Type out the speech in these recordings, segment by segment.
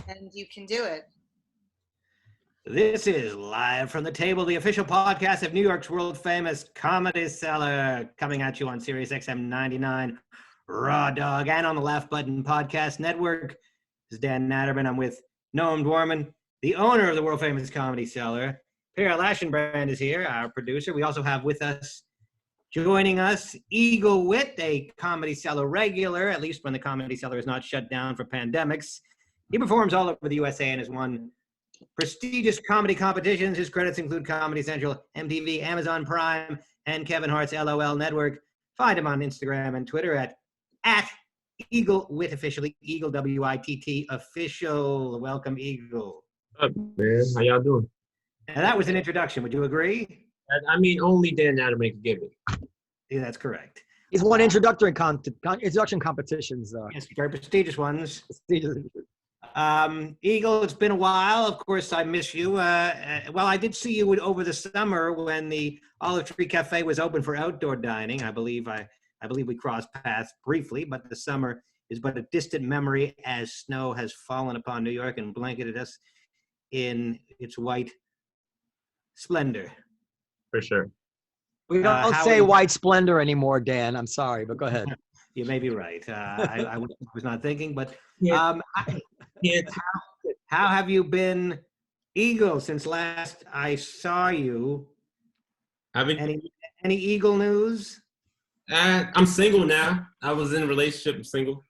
and you can do it. This is Live from the Table, the official podcast of New York's world-famous Comedy Cellar, coming at you on Sirius XM 99, Raw Dog, and on the Laugh Button Podcast Network. This is Dan Naturman. I'm with Noam Dworman, the owner of the world-famous Comedy Cellar. Periel Aschenbrand is here, our producer. We also have with us, joining us, Eagle Witt, a Comedy Cellar regular, at least when the Comedy Cellar is not shut down for pandemics. He performs all over the USA and has won prestigious comedy competitions. His credits include Comedy Central, MTV, Amazon Prime, and Kevin Hart's LOL Network. Find him on Instagram and Twitter at Eagle Witt officially, Eagle WITT official. Welcome, Eagle. What's up, man? How y'all doing? And that was an introduction. Would you agree? I mean, only Dan Naturman can give it. Yeah, that's correct. He's won introduction competitions. Yes, very prestigious ones. Prestigious. Eagle, it's been a while. Of course, I miss you. Well, I did see you over the summer when the Olive Tree Cafe was open for outdoor dining. I believe we crossed paths briefly, but the summer is but a distant memory as snow has fallen upon New York and blanketed us in its white splendor. For sure. We don't say white splendor anymore, Dan. I'm sorry, but go ahead. You may be right. I was not thinking, but how have you been, Eagle, since last I saw you? Any Eagle news? I'm single now. I was in a relationship. I'm single.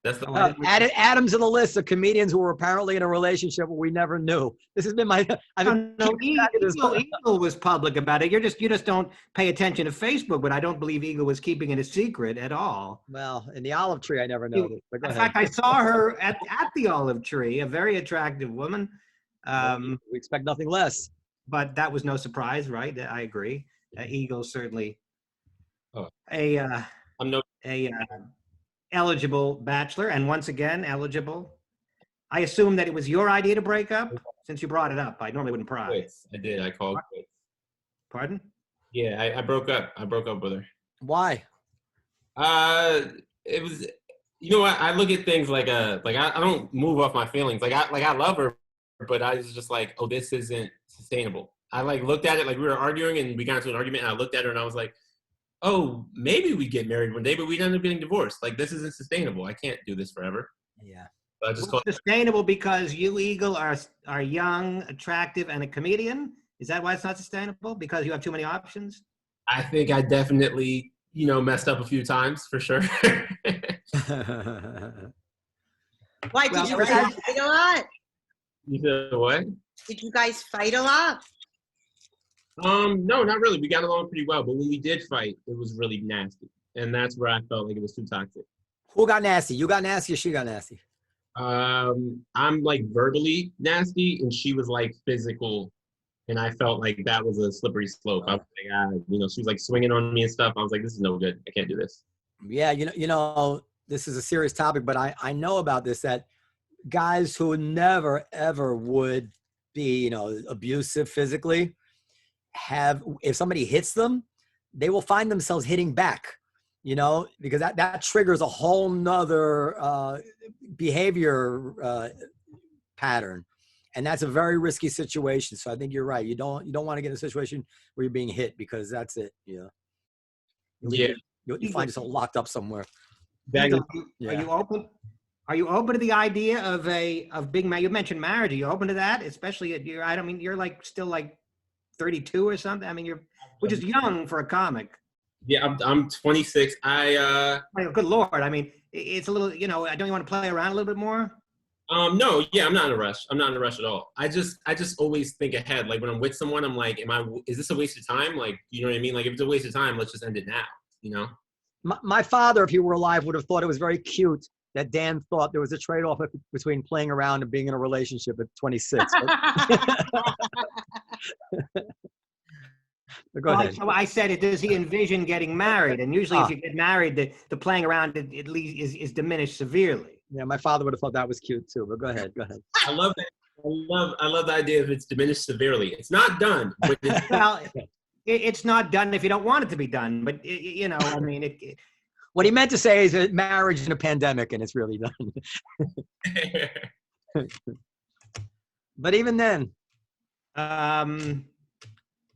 That's the added Adam's in the list of comedians who were apparently in a relationship we never knew. This has been my. Eagle was public about it. You just don't pay attention to Facebook, but I don't believe Eagle was keeping it a secret at all. Well, in the Olive Tree, I never noticed. But go in ahead. fact, I saw her at the Olive Tree, a very attractive woman. We expect nothing less. But that was no surprise, right? I agree. Eagle certainly eligible bachelor, and once again eligible. I assume that it was your idea to break up, since you brought it up. I normally wouldn't pry. I did. I called quits. Pardon? Yeah, I broke up. I broke up with her. Why? It was, you know what? I look at things like I don't move off my feelings. I love her, but I was just like, oh, this isn't sustainable. I looked at it, we were arguing and we got into an argument, and I looked at her and I was like, oh, maybe we get married one day, but we ended up getting divorced. This isn't sustainable. I can't do this forever. Yeah. So I just sustainable because you, Eagle, are young, attractive, and a comedian? Is that why it's not sustainable? Because you have too many options? I think I definitely, messed up a few times, for sure. Why, did you guys fight a lot? You said what? Did you guys fight a lot? No, not really. We got along pretty well, but when we did fight, it was really nasty. And that's where I felt like it was too toxic. Who got nasty? You got nasty or she got nasty? I'm verbally nasty, and she was physical. And I felt like that was a slippery slope. I was like, she was swinging on me and stuff. I was like, this is no good. I can't do this. Yeah, this is a serious topic, but I know about this, that guys who never, ever would be, abusive physically, if somebody hits them, they will find themselves hitting back, because that triggers a whole nother behavior pattern. And that's a very risky situation. So I think you're right. You don't want to get in a situation where you're being hit, because that's it. Yeah. You find yourself locked up somewhere. Are you open? Are you open to the idea of being married? You mentioned marriage. Are you open to that? Especially you're still 32 or something. Which is young for a comic. Yeah, I'm 26. Good Lord. It's a little, don't you want to play around a little bit more? No, I'm not in a rush. I'm not in a rush at all. I just always think ahead. When I'm with someone, I'm like, is this a waste of time? You know what I mean? If it's a waste of time, let's just end it now, My father, if he were alive, would have thought it was very cute that Dan thought there was a trade-off between playing around and being in a relationship at 26. Go ahead. So I said, does he envision getting married? And usually if you get married, the playing around at least is diminished severely. Yeah, my father would have thought that was cute too, but go ahead. I love that. I love the idea of it's diminished severely. It's not done. But it's not done if you don't want it to be done. But, what he meant to say is that marriage in a pandemic, and it's really done. But even then,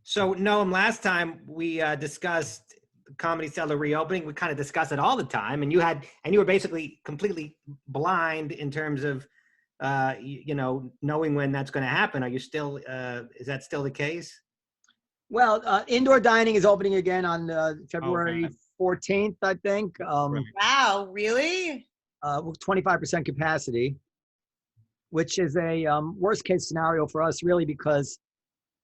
So Noam, last time we discussed the Comedy Cellar reopening. We kind of discuss it all the time, and you were basically completely blind in terms of knowing when that's going to happen. Are you still? Is that still the case? well, indoor dining is opening again on February Okay. 14th, I think. Right. Wow, really? With 25% capacity, which is a worst case scenario for us, really, because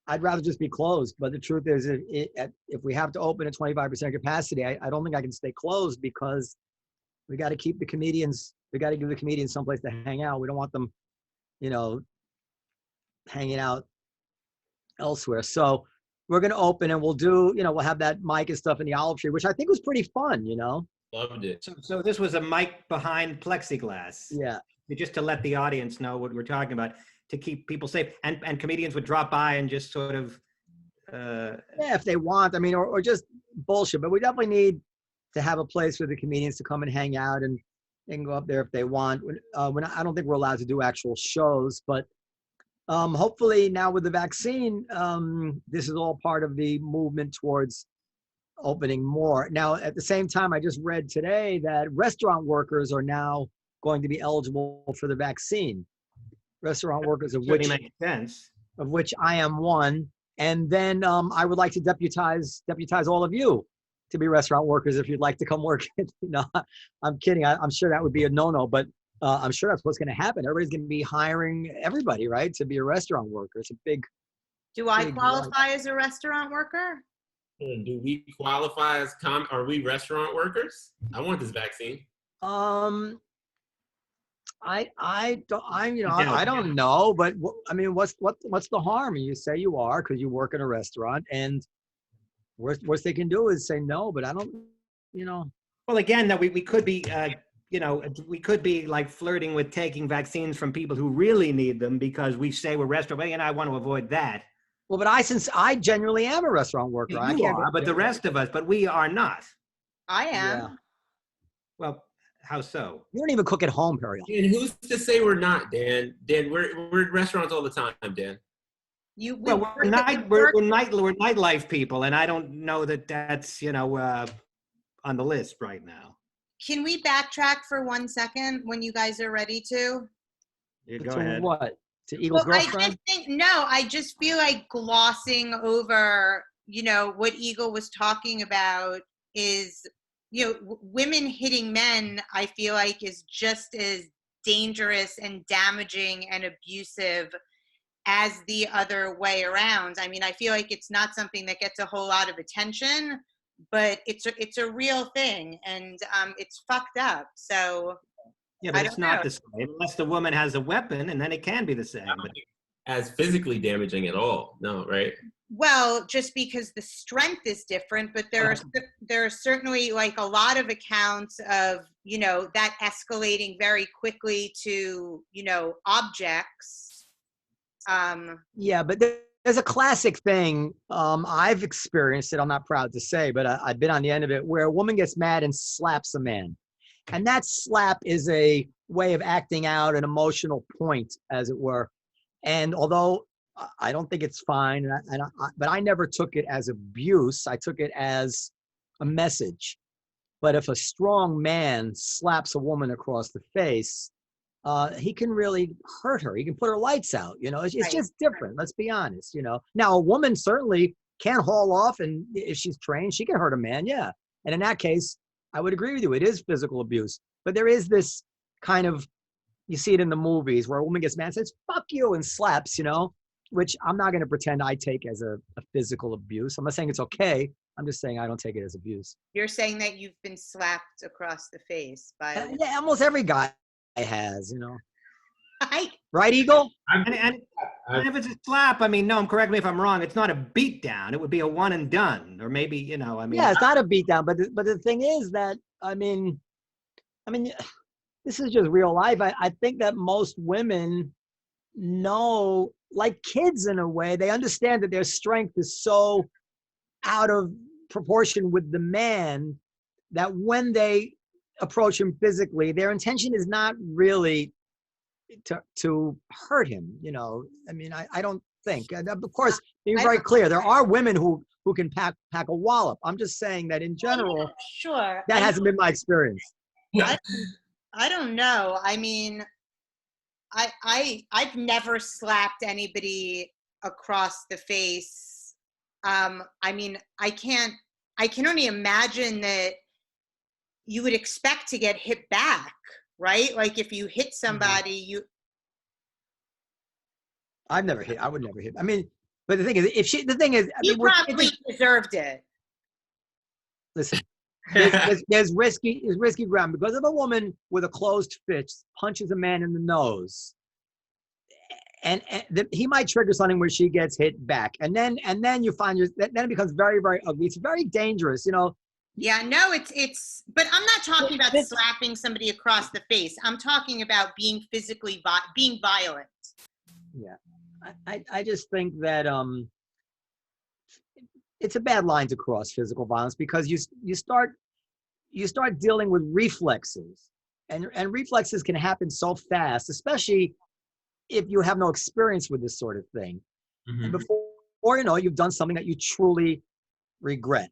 I'd rather just be closed. But the truth is, if we have to open at 25% capacity, I don't think I can stay closed, because we got to keep the comedians. We got to give the comedians someplace to hang out. We don't want them, hanging out elsewhere. So we're going to open, and we'll do, we'll have that mic and stuff in the olive tree, which I think was pretty fun, Loved it. So this was a mic behind plexiglass. Yeah. Just to let the audience know what we're talking about, to keep people safe, and comedians would drop by and just sort of. Yeah, if they want. I mean, or just bullshit. But we definitely need to have a place for the comedians to come and hang out, and they can go up there if they want. I don't think we're allowed to do actual shows, but hopefully now with the vaccine, this is all part of the movement towards opening more. Now, at the same time, I just read today that restaurant workers are now going to be eligible for the vaccine. Restaurant workers, of which makes sense. Of which I am one. And then I would like to deputize all of you to be restaurant workers if you'd like to come work. I'm kidding. I'm sure that would be a no-no, but I'm sure that's what's going to happen. Everybody's going to be hiring everybody, right, to be a restaurant worker. It's a big. Do I qualify as a restaurant worker? Do we qualify as are we restaurant workers? I want this vaccine. I don't know, but I mean, what's the harm? You say you are because you work in a restaurant, and worst they can do is say no. But I don't, Well, again, that we could be, we could be like flirting with taking vaccines from people who really need them because we say we're restaurant, and I want to avoid that. Well, but since I genuinely am a restaurant worker, You are, but the rest of us, but we are not. I am. Yeah. Well, how so? You don't even cook at home, Periel. And who's to say we're not, Dan? Dan, we're at restaurants all the time, Dan. We're nightlife people, and I don't know that that's on the list right now. Can we backtrack for 1 second when you guys are ready to? You go ahead. What? To Eagle's girlfriend? I just feel like glossing over, what Eagle was talking about is, women hitting men, I feel like is just as dangerous and damaging and abusive as the other way around. I mean, I feel like it's not something that gets a whole lot of attention, but it's a real thing, and it's fucked up. So yeah, but it's not the same unless the woman has a weapon, and then it can be the same. But as physically damaging at all, no, right? Well, just because the strength is different, but there are certainly like a lot of accounts of that escalating very quickly to objects. Yeah, but there's a classic thing. I've experienced it. I'm not proud to say, but I've been on the end of it, where a woman gets mad and slaps a man. And that slap is a way of acting out an emotional point, as it were. And although I don't think it's fine, but I never took it as abuse. I took it as a message. But if a strong man slaps a woman across the face, he can really hurt her. He can put her lights out. It's just different. Let's be honest. Now a woman certainly can haul off, and if she's trained, she can hurt a man. Yeah. And in that case, I would agree with you. It is physical abuse, but there is this kind of, you see it in the movies where a woman gets mad and says, fuck you, and slaps, which I'm not going to pretend I take as a physical abuse. I'm not saying it's okay. I'm just saying I don't take it as abuse. You're saying that you've been slapped across the face by yeah, almost every guy has, right, Eagle? And if it's a slap, I mean, Noam, correct me if I'm wrong, it's not a beat down. It would be a one and done, or maybe, Yeah, it's not a beat down, but the thing is that, I mean, this is just real life. I think that most women know, like kids in a way, they understand that their strength is so out of proportion with the man that when they approach him physically, their intention is not really to hurt him. You know, I mean, I don't think. And of course, being very clear, there are women who can pack a wallop. I'm just saying that in general, sure, that hasn't been my experience. I don't know. I mean, I've never slapped anybody across the face. I mean, I can only imagine that you would expect to get hit back, right? Like if you hit somebody, I would never hit. I mean, but the thing is, you probably deserved it. Listen, there's risky ground, because if a woman with a closed fist punches a man in the nose, and he might trigger something where she gets hit back, and then you find then it becomes very, very ugly. It's very dangerous, you know. Yeah, no, it's. But I'm not talking about slapping somebody across the face. I'm talking about being physically being violent. Yeah, I just think that it's a bad line to cross, physical violence, because you start dealing with reflexes, and reflexes can happen so fast, especially if you have no experience with this sort of thing. Mm-hmm. And before you know, you've done something that you truly regret.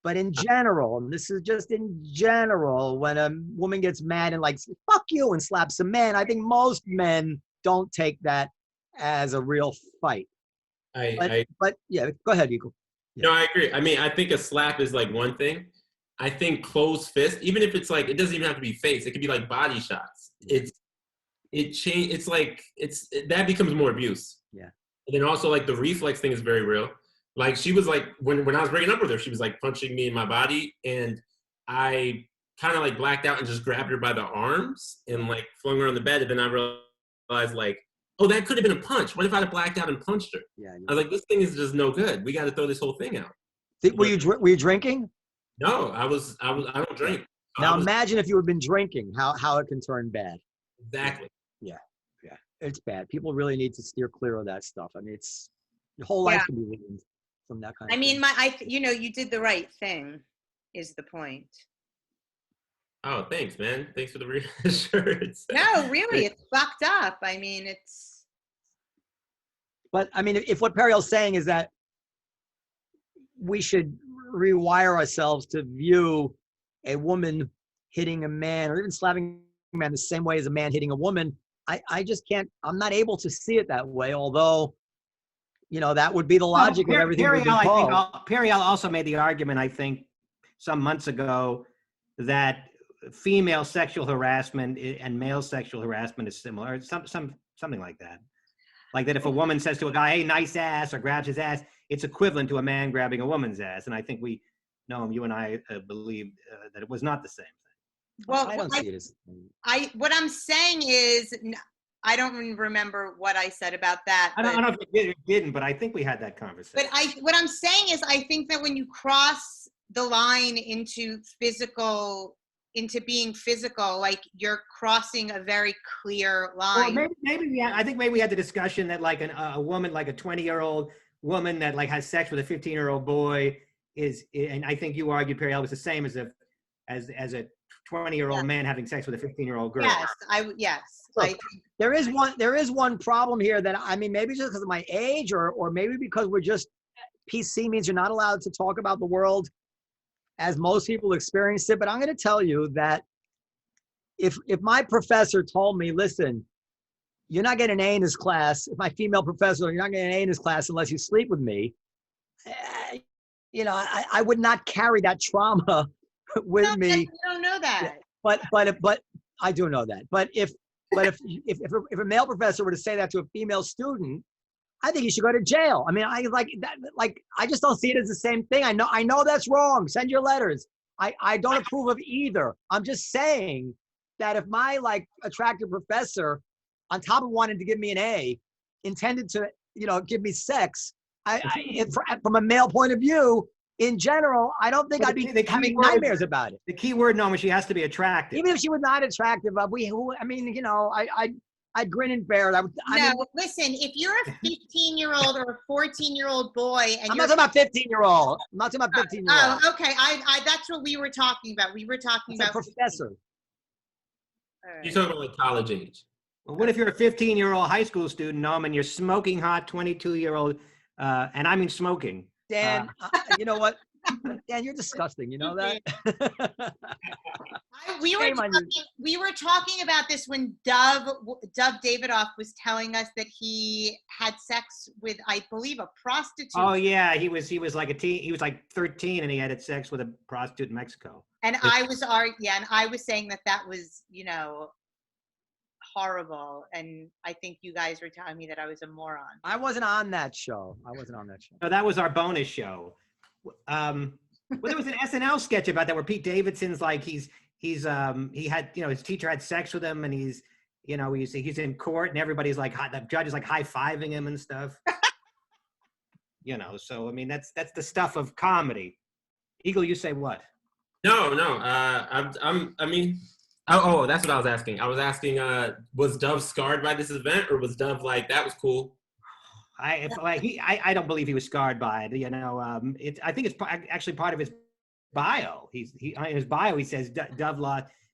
But in general, and this is just in general, when a woman gets mad and like, fuck you, and slaps a man, I think most men don't take that as a real fight. But yeah, go ahead, Eagle. Yeah. No, I agree. I mean, I think a slap is like one thing. I think closed fist, even if it's like, it doesn't even have to be face. It could be like body shots. That becomes more abuse. Yeah. And then also like the reflex thing is very real. Like she was like, when I was breaking up with her, she was like punching me in my body, and I kind of like blacked out and just grabbed her by the arms and like flung her on the bed. And then I realized like, oh, that could have been a punch. What if I'd have blacked out and punched her? Yeah. I was like, this thing is just no good. We got to throw this whole thing out. Were you drinking? No, I don't drink. Now imagine if you had been drinking, how it can turn bad. Exactly. Yeah. It's bad. People really need to steer clear of that stuff. I mean, your whole life can be ruined from that kind of thing. I mean, you did the right thing, is the point. Oh, thanks, man. Thanks for the reassurance. No, really, it's fucked up. I mean, it's. But I mean, if what Periel's saying is that we should rewire ourselves to view a woman hitting a man or even slapping a man the same way as a man hitting a woman, I just can't. I'm not able to see it that way. Although, you know, that would be the logic of everything. Periel also made the argument, I think, some months ago, that female sexual harassment and male sexual harassment is similar, something like that. Like that if a woman says to a guy, hey, nice ass, or grabs his ass, it's equivalent to a man grabbing a woman's ass. And I think we, Noam, you and I believe that it was not the same thing. Well, I don't see it as. What I'm saying is, I don't remember what I said about that. I don't know if you did or didn't, but I think we had that conversation. But what I'm saying is, I think that when you cross the line into being physical, like you're crossing a very clear line. Well, I think maybe we had the discussion that like a woman, like a 20-year-old woman that like has sex with a 15-year-old boy and I think you argued, Periel, was the same as a 20-year-old man having sex with a 15-year-old girl. Yes, Look, there is one problem here that, I mean, maybe just because of my age or maybe because we're just, PC means you're not allowed to talk about the world as most people experience it. But I'm going to tell you that if my professor told me, listen, you're not getting an A in this class, if my female professor, you're not getting an A in this class unless you sleep with me, you know, I would not carry that trauma with me. You don't know that. But I do know that. But if a male professor were to say that to a female student, I think he should go to jail. I mean, I just don't see it as the same thing. I know that's wrong. Send your letters. I don't approve of either. I'm just saying that if my attractive professor, on top of wanting to give me an A, intended to, give me sex, from a male point of view, in general, I don't think I'd be having nightmares about it. The key word, Noam, is she has to be attractive. Even if she was not attractive, I'd grin and bear it. Listen, if you're a 15-year-old or a 14-year-old boy, and I'm not talking about 15-year-old. I'm not talking about 15-year-old. Oh, okay. That's what we were talking about. We were talking about a professor. You're talking about like college age. Well, what if you're a 15-year-old high school student, Noam, and you're smoking hot 22-year-old, and I mean smoking. Dan, you know what? Dan, you're disgusting. You know that? We were talking about this when Dov Davidoff was telling us that he had sex with, I believe, a prostitute. Oh yeah, he was like a teen. He was like 13, and he had sex with a prostitute in Mexico. And I was saying that was, horrible. And I think you guys were telling me that I was a moron. I wasn't on that show. No, that was our bonus show. Well, there was an SNL sketch about that where Pete Davidson's like he had, his teacher had sex with him, and he's in court, and everybody's like, the judge is like high-fiving him and stuff. So I mean, that's the stuff of comedy. Eagle, you say what? No. That's what I was asking. I was asking, was Dove scarred by this event, or was Dove like, that was cool? I don't believe he was scarred by it. I think it's actually part of his bio. In his bio he says Dove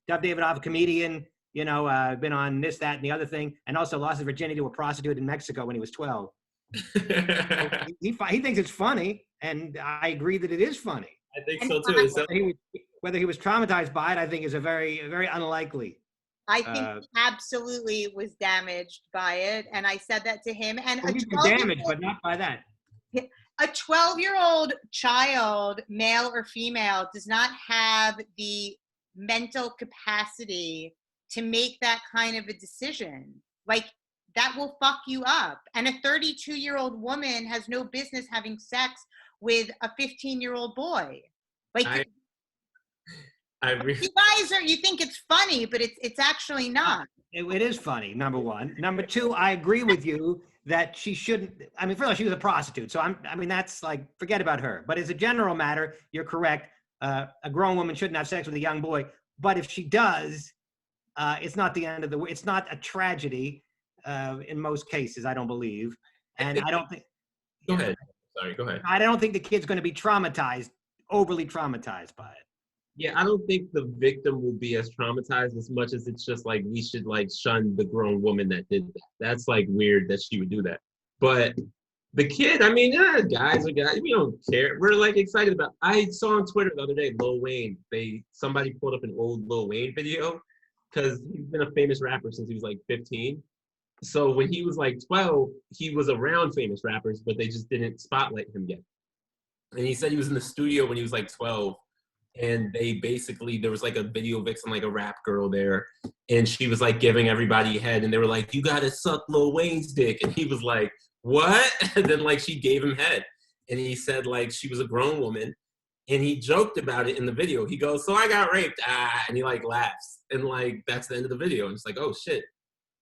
Davidoff, a comedian, been on this, that, and the other thing, and also lost his virginity to a prostitute in Mexico when he was 12. So he thinks it's funny, and I agree that it is funny. I think so too. Whether he was traumatized by it, I think is a very, very unlikely. I think he absolutely was damaged by it, and I said that to him. And damaged, but not by that. A 12-year-old child, male or female, does not have the mental capacity to make that kind of a decision. Like, that will fuck you up. And a 32-year-old woman has no business having sex with a 15-year-old boy. Like, you think it's funny, but it's actually not. It is funny, number one. Number two, I agree with you that she shouldn't. I mean, first of all, she was a prostitute, so that's like, forget about her. But as a general matter, you're correct. A grown woman shouldn't have sex with a young boy. But if she does, it's not the end of the world. It's not a tragedy in most cases, I don't believe. And I don't think. Go ahead. Sorry, go ahead. I don't think the kid's going to be overly traumatized by it. Yeah, I don't think the victim will be as traumatized as much as it's just like, we should like shun the grown woman that did that. That's like weird that she would do that. But the kid, I mean, guys are guys. We don't care. We're like excited about. I saw on Twitter the other day, Lil Wayne. Somebody pulled up an old Lil Wayne video because he's been a famous rapper since he was like 15. So when he was like 12, he was around famous rappers, but they just didn't spotlight him yet. And he said he was in the studio when he was like 12. And there was like a video vixen, like a rap girl there. And she was like giving everybody head. And they were like, you got to suck Lil Wayne's dick. And he was like, what? And then like she gave him head. And he said like she was a grown woman. And he joked about it in the video. He goes, so I got raped. And he like laughs. And like, that's the end of the video. And it's like, oh shit.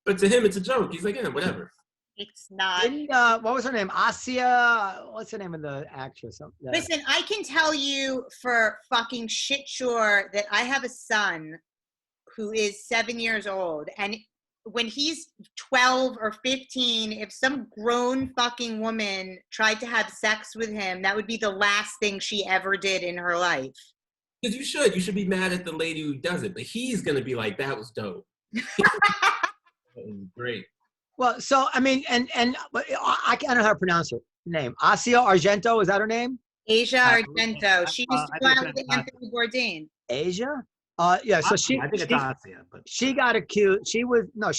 But to him, it's a joke. He's like, yeah, whatever. It's not. What was her name? Asia. What's the name of the actress? Listen, I can tell you for fucking shit sure that I have a son who is 7 years old. And when he's 12 or 15, if some grown fucking woman tried to have sex with him, that would be the last thing she ever did in her life. Because you should be mad at the lady who does it. But he's going to be like, that was dope. That was great. Well, so I mean, and I don't know how to pronounce her name. Asia Argento, is that her name? Asia Argento. She used to go out with Anthony Bourdain. Asia? Yeah. So I think it's Asia, but she got accused. I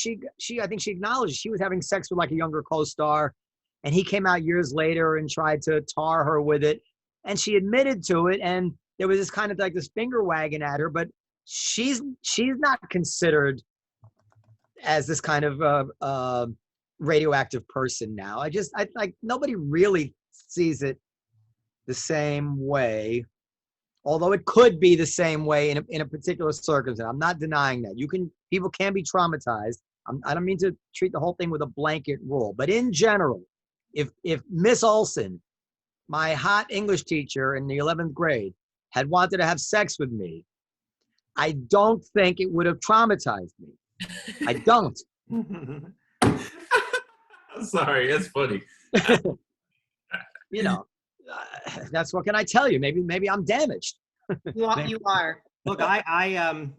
think she acknowledged she was having sex with like a younger co-star, and he came out years later and tried to tar her with it, and she admitted to it, and there was this kind of like this finger wagging at her, but she's not considered as this kind of radioactive person now. I like nobody really sees it the same way, although it could be the same way in a particular circumstance. I'm not denying that. People can be traumatized. I don't mean to treat the whole thing with a blanket rule, but in general, if Miss Olson, my hot English teacher in the 11th grade, had wanted to have sex with me, I don't think it would have traumatized me. I don't. I'm sorry, that's funny. That's what can I tell you? Maybe I'm damaged. You are. Look, I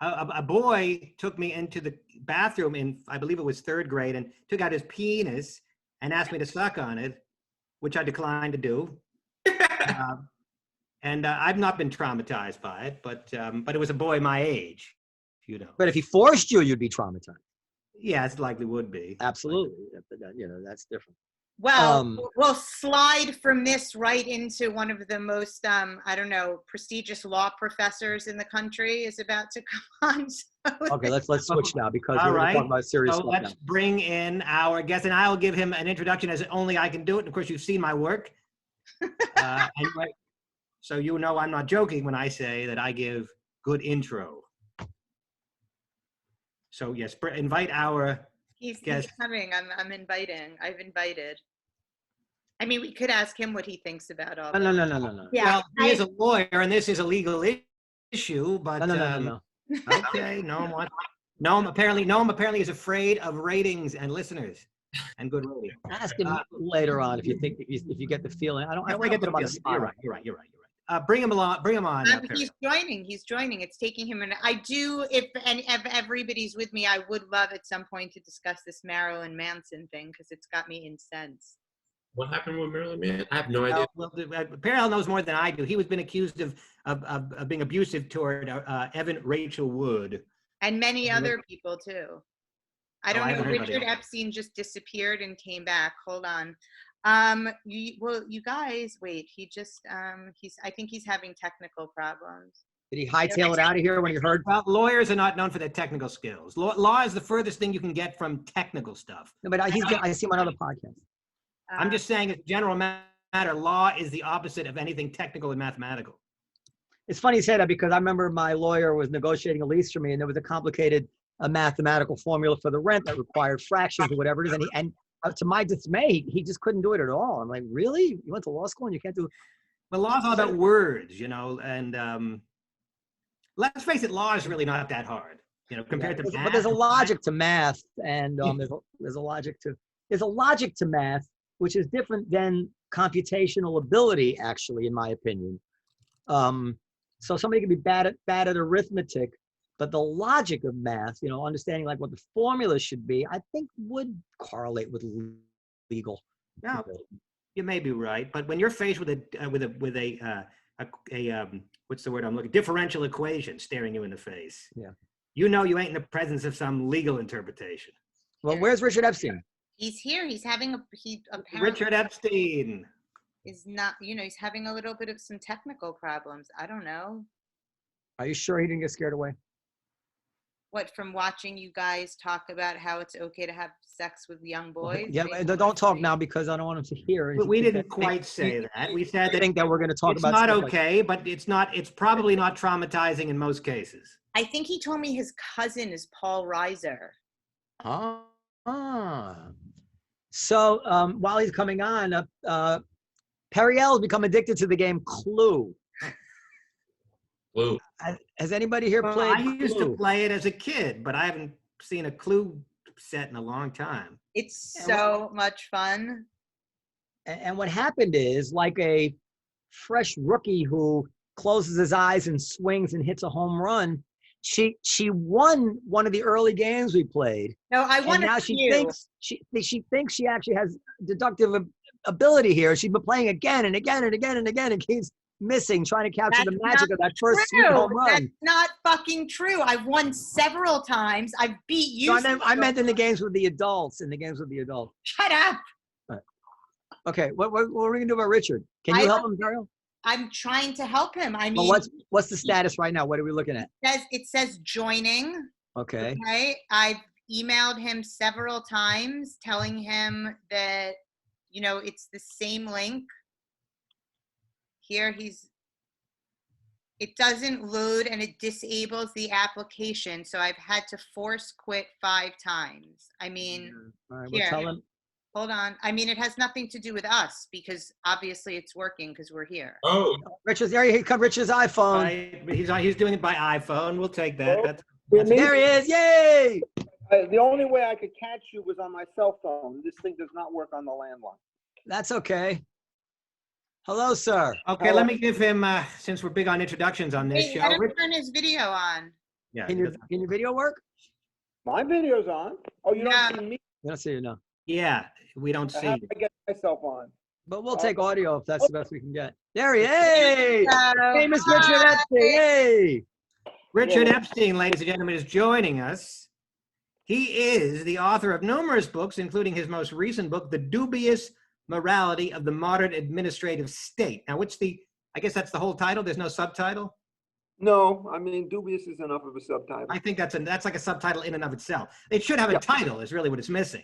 a boy took me into the bathroom in, I believe it was 3rd grade, and took out his penis and asked me to suck on it, which I declined to do. And I've not been traumatized by it, but it was a boy my age, you know. But if he forced you, you'd be traumatized. Yeah, it likely would be. Absolutely. You know, that's different. Well, we'll slide from this right into one of the most, I don't know, prestigious law professors in the country is about to come on. So Okay, let's switch now because All we're going right. to talk about serious So stuff let's now. bring in our guest, and I'll give him an introduction as only I can do it. And of course, you've seen my work. Anyway, so you know I'm not joking when I say that I give good intro. So yes, invite our he's guest. coming. I'm inviting. I've invited. I mean, we could ask him what he thinks about all this. No. Yeah, Well, he is a lawyer, and this is a legal issue, but No. okay, Noam apparently is afraid of ratings and listeners and good radio. Ask him later on if you think if you get the feeling. I don't I want to get put the him on the feeling. spot. You're right. Bring him on. he's joining. He's joining. It's taking him, and I do. If everybody's with me, I would love at some point to discuss this Marilyn Manson thing because it's got me incensed. What happened with Marilyn Manson? I have no idea. Well, Periel knows more than I do. He was been accused of being abusive toward Evan Rachel Wood. And many other people too. I don't know. Richard Epstein just disappeared and came back. Hold on. You guys, wait. He just I think he's having technical problems. Did he hightail it out of here when he heard? Well, lawyers are not known for their technical skills. Law is the furthest thing you can get from technical stuff. No, but I see him on other podcasts. I'm just saying, as a general matter, law is the opposite of anything technical and mathematical. It's funny you say that because I remember my lawyer was negotiating a lease for me, and there was a complicated mathematical formula for the rent that required fractions or whatever it is, and to my dismay, he just couldn't do it at all. I'm like, really? You went to law school and you can't do it? Well, law's all about words, you know, and let's face it, law is really not that hard, you know, compared to math. But there's a logic to math, and there's a logic to math, which is different than computational ability, actually, in my opinion. So somebody can be bad at arithmetic, but the logic of math, you know, understanding like what the formula should be, I think would correlate with legal. No, you may be right, but when you're faced with a what's the word I'm looking? Differential equation staring you in the face. Yeah. You know you ain't in the presence of some legal interpretation. Well, where's Richard Epstein? He's here. He's having Richard Epstein is not, you know, he's having a little bit of some technical problems. I don't know. Are you sure he didn't get scared away? What, from watching you guys talk about how it's okay to have sex with young boys? Yeah, don't talk now because I don't want him to hear. We didn't quite say that. We said I think that we're going to talk it's about. It's not okay, but it's probably not traumatizing in most cases. I think he told me his cousin is Paul Reiser. So while he's coming on, Periel has become addicted to the game Clue. Clue. Has anybody here played I used Clue? to play it as a kid, but I haven't seen a Clue set in a long time. It's so much fun. And what happened is, like a fresh rookie who closes his eyes and swings and hits a home run, she won one of the early games we played. No, I won. And now she thinks she actually has deductive ability here. She's been playing again and again and again and again and keeps missing, trying to capture the magic of that first sweet home run. That's not fucking true. I've won several times. I've beat you. So I meant in the games with the adults. Shut up. Right. Okay, what are we gonna do about Richard? Can you help him, Periel? I'm trying to help him. I mean, well, what's the status right now? What are we looking at? It says joining. Okay. Okay. I've emailed him several times telling him that, you know, it's the same link. Here it doesn't load and it disables the application. So I've had to force quit 5 times. I mean, all right, we'll tell him. Hold on. I mean, it has nothing to do with us because obviously it's working because we're here. Oh, Richard's there. Here comes Richard's iPhone. He's doing it by iPhone. We'll take that. There he is. Yay! The only way I could catch you was on my cell phone. This thing does not work on the landline. That's okay. Hello, sir. Okay, let me give him, since we're big on introductions on this show. Let him turn his video on. Yeah. Can your video work? My video's on. Oh, you No. don't see me? I don't see you now. Yeah, we don't How see do you. I get myself on? But we'll take audio if that's the best we can get. There he is. Hey, So, Miss Richard Epstein. Hey. Richard Yeah. Epstein, ladies and gentlemen, is joining us. He is the author of numerous books, including his most recent book, The Dubious Morality of the Modern Administrative State. Now, I guess that's the whole title? There's no subtitle? No, I mean, dubious is enough of a subtitle. I think that's like a subtitle in and of itself. It should have a title, is really what it's missing.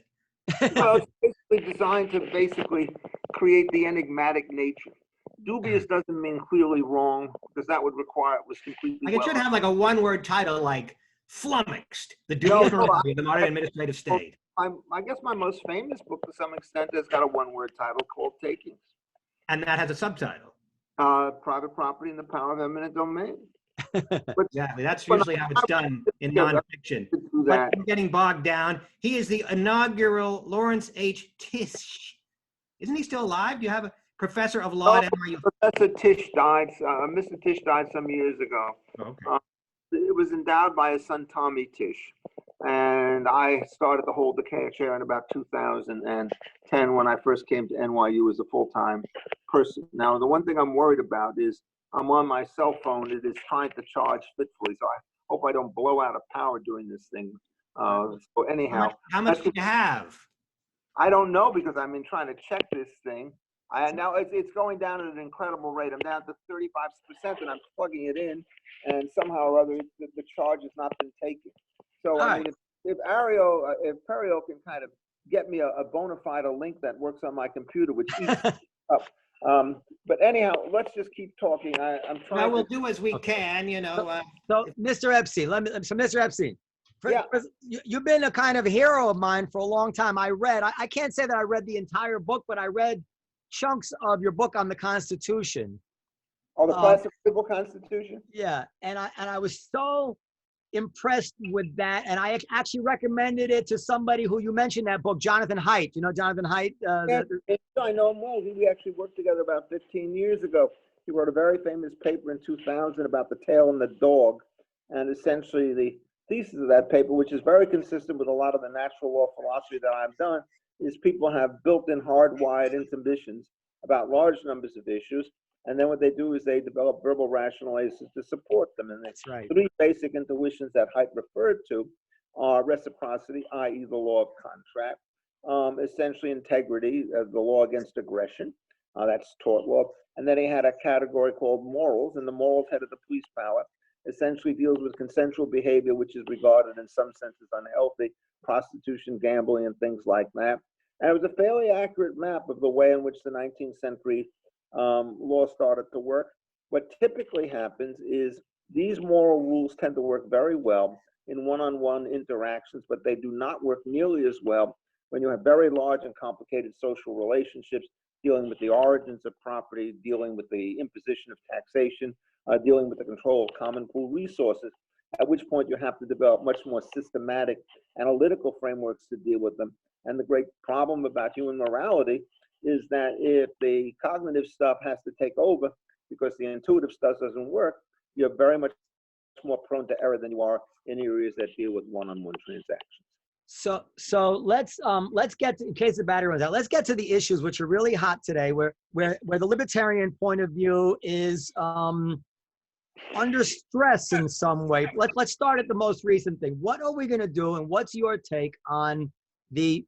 Well, it's basically designed to create the enigmatic nature. Dubious doesn't mean clearly wrong, because that would require it was completely Like, it should have like a one-word title, like Flummoxed, The Dubious Morality of the Modern Administrative State. I guess my most famous book, to some extent, has got a one-word title called Takings. And that has a subtitle. Private Property in the Power of Eminent Domain. Exactly. That's usually how it's done in nonfiction. But I'm getting bogged down. He is the inaugural Lawrence H. Tisch. Isn't he still alive? Do you have a professor of law at NYU? Professor Tisch died. Mr. Tisch died some years ago. Okay. It was endowed by his son Tommy Tisch, and I started to hold the chair in about 2010 when I first came to NYU as a full-time person. Now, the one thing I'm worried about is I'm on my cell phone. It is trying to charge fitfully, so I hope I don't blow out of power doing this thing. So anyhow, how much do you have? I don't know, because I've been trying to check this thing. Now it's going down at an incredible rate. I'm down to 35%, and I'm plugging it in, and somehow or other the charge has not been taken. So I mean, if Periel can kind of get me a bona fide link that works on my computer, which eats up. But anyhow, let's just keep talking. I'm trying. Well, we'll do as we can, you know. So, Mr. Epstein, Mr. Epstein, you've been a kind of hero of mine for a long time. I can't say that I read the entire book, but I read chunks of your book on the Constitution. Oh, the classic civil Constitution? Yeah, and I was so impressed with that, and I actually recommended it to somebody who you mentioned that book, Jonathan Haidt. You know Jonathan Haidt? I know him well. We actually worked together about 15 years ago. He wrote a very famous paper in 2000 about the tail and the dog, and essentially the thesis of that paper, which is very consistent with a lot of the natural law philosophy that I've done, is people have built-in hardwired inhibitions about large numbers of issues, and then what they do is they develop verbal rationalizations to support them. And that's right. Three basic intuitions that Haidt referred to are reciprocity, i.e. the law of contract, essentially integrity, the law against aggression, that's tort law, and then he had a category called morals, and the morals head of the police power essentially deals with consensual behavior, which is regarded in some senses unhealthy, prostitution, gambling, and things like that. And it was a fairly accurate map of the way in which the 19th century law started to work. What typically happens is these moral rules tend to work very well in one-on-one interactions, but they do not work nearly as well when you have very large and complicated social relationships, dealing with the origins of property, dealing with the imposition of taxation, dealing with the control of common pool resources, at which point you have to develop much more systematic analytical frameworks to deal with them. And the great problem about human morality is that if the cognitive stuff has to take over because the intuitive stuff doesn't work, you're very much more prone to error than you are in areas that deal with one-on-one transactions. So let's get to, in case the battery runs out, let's get to the issues which are really hot today, where the libertarian point of view is under stress in some way. Let's start at the most recent thing. What are we going to do, and what's your take on the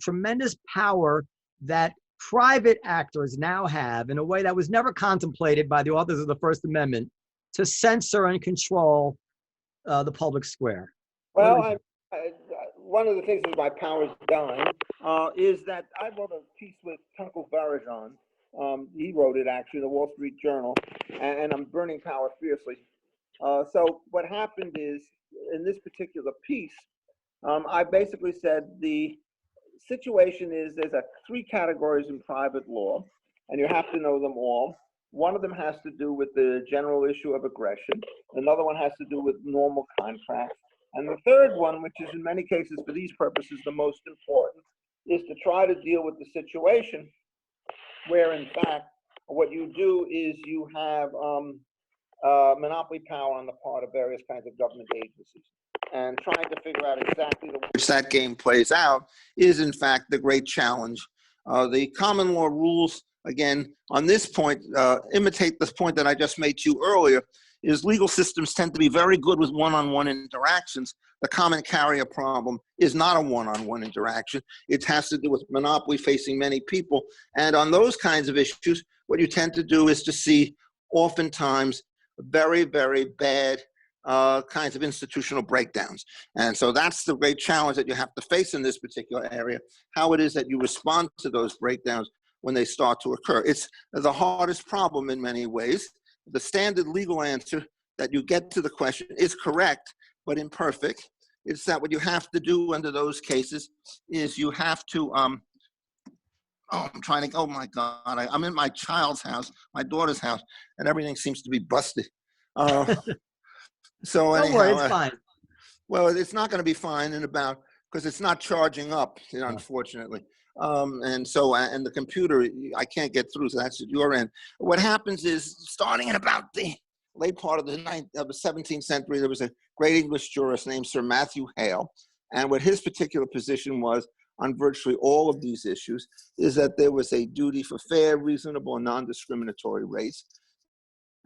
tremendous power that private actors now have in a way that was never contemplated by the authors of the First Amendment to censor and control the public square? Well, one of the things that my power's done is that I wrote a piece with Tunkel Varajan. He wrote it actually in the Wall Street Journal, and I'm burning power fiercely. So what happened is, in this particular piece, I basically said the situation is there's three categories in private law, and you have to know them all. One of them has to do with the general issue of aggression. Another one has to do with normal contracts. And the third one, which is in many cases for these purposes the most important, is to try to deal with the situation where, in fact, what you do is you have monopoly power on the part of various kinds of government agencies. And trying to figure out exactly the way which that game plays out is, in fact, the great challenge. The common law rules, again, on this point, imitate the point that I just made to you earlier, is legal systems tend to be very good with one-on-one interactions. The common carrier problem is not a one-on-one interaction. It has to do with monopoly facing many people. And on those kinds of issues, what you tend to do is to see oftentimes very, very bad kinds of institutional breakdowns. And so that's the great challenge that you have to face in this particular area, how it is that you respond to those breakdowns when they start to occur. It's the hardest problem in many ways. The standard legal answer that you get to the question is correct, but imperfect. It's that what you have to do under those cases is you have to, I'm trying to, oh my God, I'm in my child's house, my daughter's house, and everything seems to be busted. So Don't anyhow, worry, it's fine. well, it's not going to be fine in about, because it's not charging up, unfortunately. And so, and the computer, I can't get through, so that's at your end. What happens is, starting in about the late part of the 17th century, there was a great English jurist named Sir Matthew Hale. And what his particular position was on virtually all of these issues is that there was a duty for fair, reasonable, and non-discriminatory rates.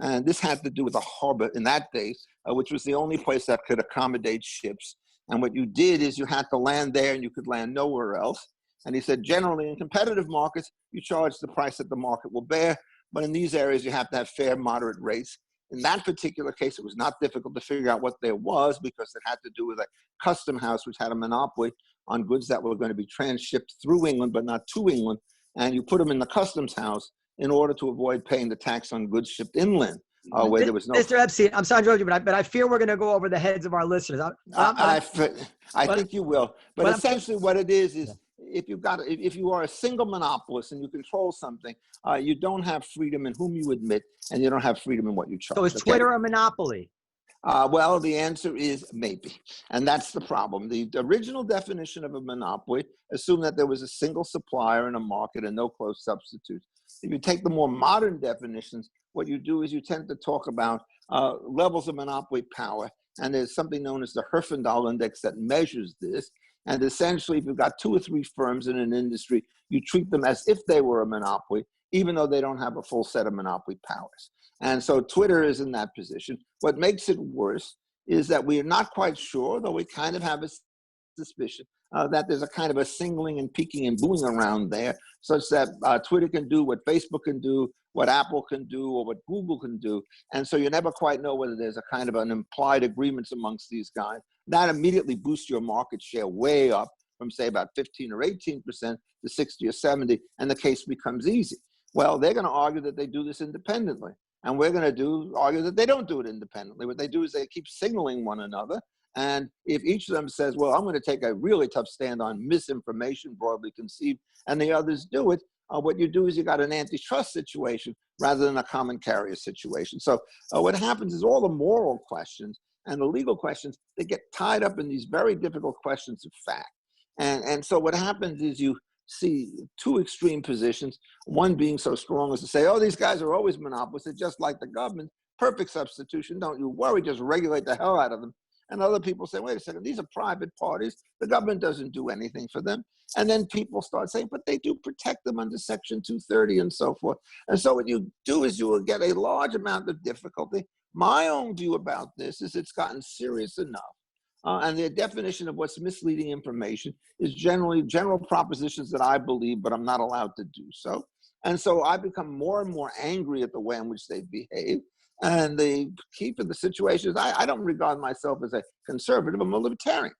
And this had to do with the harbor in that day, which was the only place that could accommodate ships. And what you did is you had to land there and you could land nowhere else. And he said, generally in competitive markets, you charge the price that the market will bear. But in these areas, you have to have fair, moderate rates. In that particular case, it was not difficult to figure out what there was because it had to do with a custom house, which had a monopoly on goods that were going to be transshipped through England, but not to England. And you put them in the customs house in order to avoid paying the tax on goods shipped inland, where there was no. Mr. Epstein, I'm sorry to interrupt you, but I fear we're going to go over the heads of our listeners. I think you will. But essentially what it is if you are a single monopolist and you control something, you don't have freedom in whom you admit, and you don't have freedom in what you charge. So is Twitter a monopoly? Well, the answer is maybe. And that's the problem. The original definition of a monopoly assumed that there was a single supplier in a market and no close substitute. If you take the more modern definitions, what you do is you tend to talk about levels of monopoly power. And there's something known as the Herfindahl Index that measures this. And essentially, if you've got 2 or 3 firms in an industry, you treat them as if they were a monopoly, even though they don't have a full set of monopoly powers. And so Twitter is in that position. What makes it worse is that we are not quite sure, though we kind of have a suspicion, that there's a kind of a singling and peeking and booing around there, such that Twitter can do what Facebook can do, what Apple can do, or what Google can do. And so you never quite know whether there's a kind of an implied agreements amongst these guys. That immediately boosts your market share way up from, say, about 15 or 18% to 60 or 70, and the case becomes easy. Well, they're going to argue that they do this independently. And we're going to argue that they don't do it independently. What they do is they keep signaling one another. And if each of them says, well, I'm going to take a really tough stand on misinformation, broadly conceived, and the others do it, what you do is you got an antitrust situation rather than a common carrier situation. So what happens is all the moral questions and the legal questions, they get tied up in these very difficult questions of fact. And so what happens is you see 2 extreme positions, one being so strong as to say, oh, these guys are always monopolists, they're just like the government, perfect substitution, don't you worry, just regulate the hell out of them. And other people say, wait a second, these are private parties, the government doesn't do anything for them. And then people start saying, but they do protect them under Section 230 and so forth. And so what you do is you will get a large amount of difficulty. My own view about this is it's gotten serious enough. And the definition of what's misleading information is generally general propositions that I believe, but I'm not allowed to do so. And so I become more and more angry at the way in which they behave. And the key for the situation is I don't regard myself as a conservative, I'm a libertarian.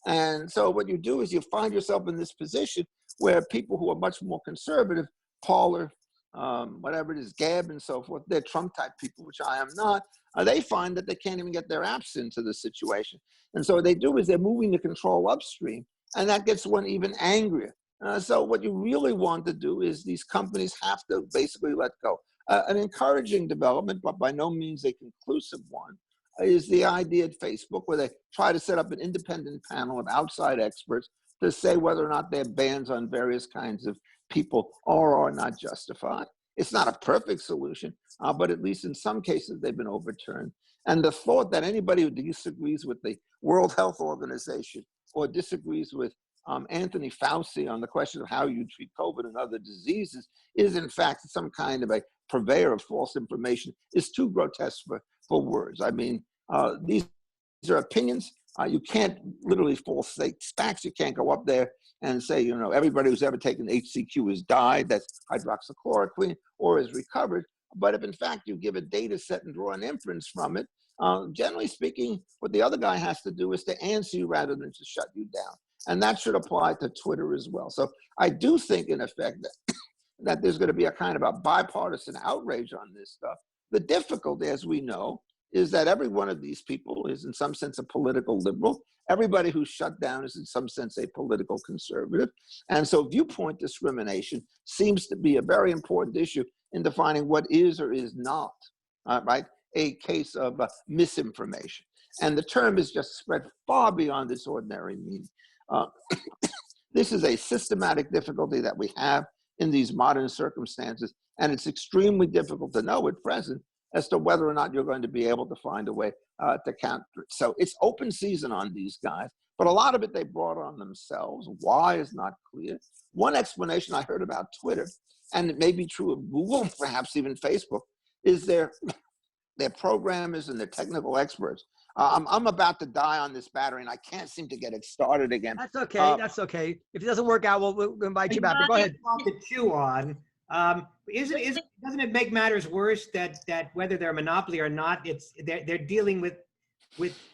And so what you do is you find yourself in this position where people who are much more conservative, Parler, whatever it is, Gab and so forth, they're Trump type people, which I am not, they find that they can't even get their apps into the situation. And so what they do is they're moving the control upstream, and that gets one even angrier. So what you really want to do is these companies have to basically let go. An encouraging development, but by no means a conclusive one, is the idea at Facebook where they try to set up an independent panel of outside experts to say whether or not their bans on various kinds of people are or not justified. It's not a perfect solution, but at least in some cases they've been overturned. And the thought that anybody who disagrees with the World Health Organization or disagrees with Anthony Fauci on the question of how you treat COVID and other diseases is in fact some kind of a purveyor of false information is too grotesque for words. I mean, these are opinions. You can't literally false state facts. You can't go up there and say, you know, everybody who's ever taken HCQ has died, that's hydroxychloroquine, or is recovered. But if in fact you give a data set and draw an inference from it, generally speaking, what the other guy has to do is to answer you rather than to shut you down. And that should apply to Twitter as well. So I do think, in effect, that there's going to be a kind of a bipartisan outrage on this stuff. The difficulty, as we know, is that every one of these people is in some sense a political liberal. Everybody who's shut down is in some sense a political conservative. And so viewpoint discrimination seems to be a very important issue in defining what is or is not, right, a case of misinformation. And the term is just spread far beyond its ordinary meaning. This is a systematic difficulty that we have in these modern circumstances, and it's extremely difficult to know at present as to whether or not you're going to be able to find a way to counter it. So it's open season on these guys, but a lot of it they brought on themselves. Why is not clear. One explanation I heard about Twitter, and it may be true of Google, perhaps even Facebook, is their programmers and their technical experts. I'm about to die on this battery, and I can't seem to get it started again. That's okay. That's okay. If it doesn't work out, we'll invite you back. But go ahead. To chew on. Doesn't it make matters worse that whether they're a monopoly or not, they're dealing with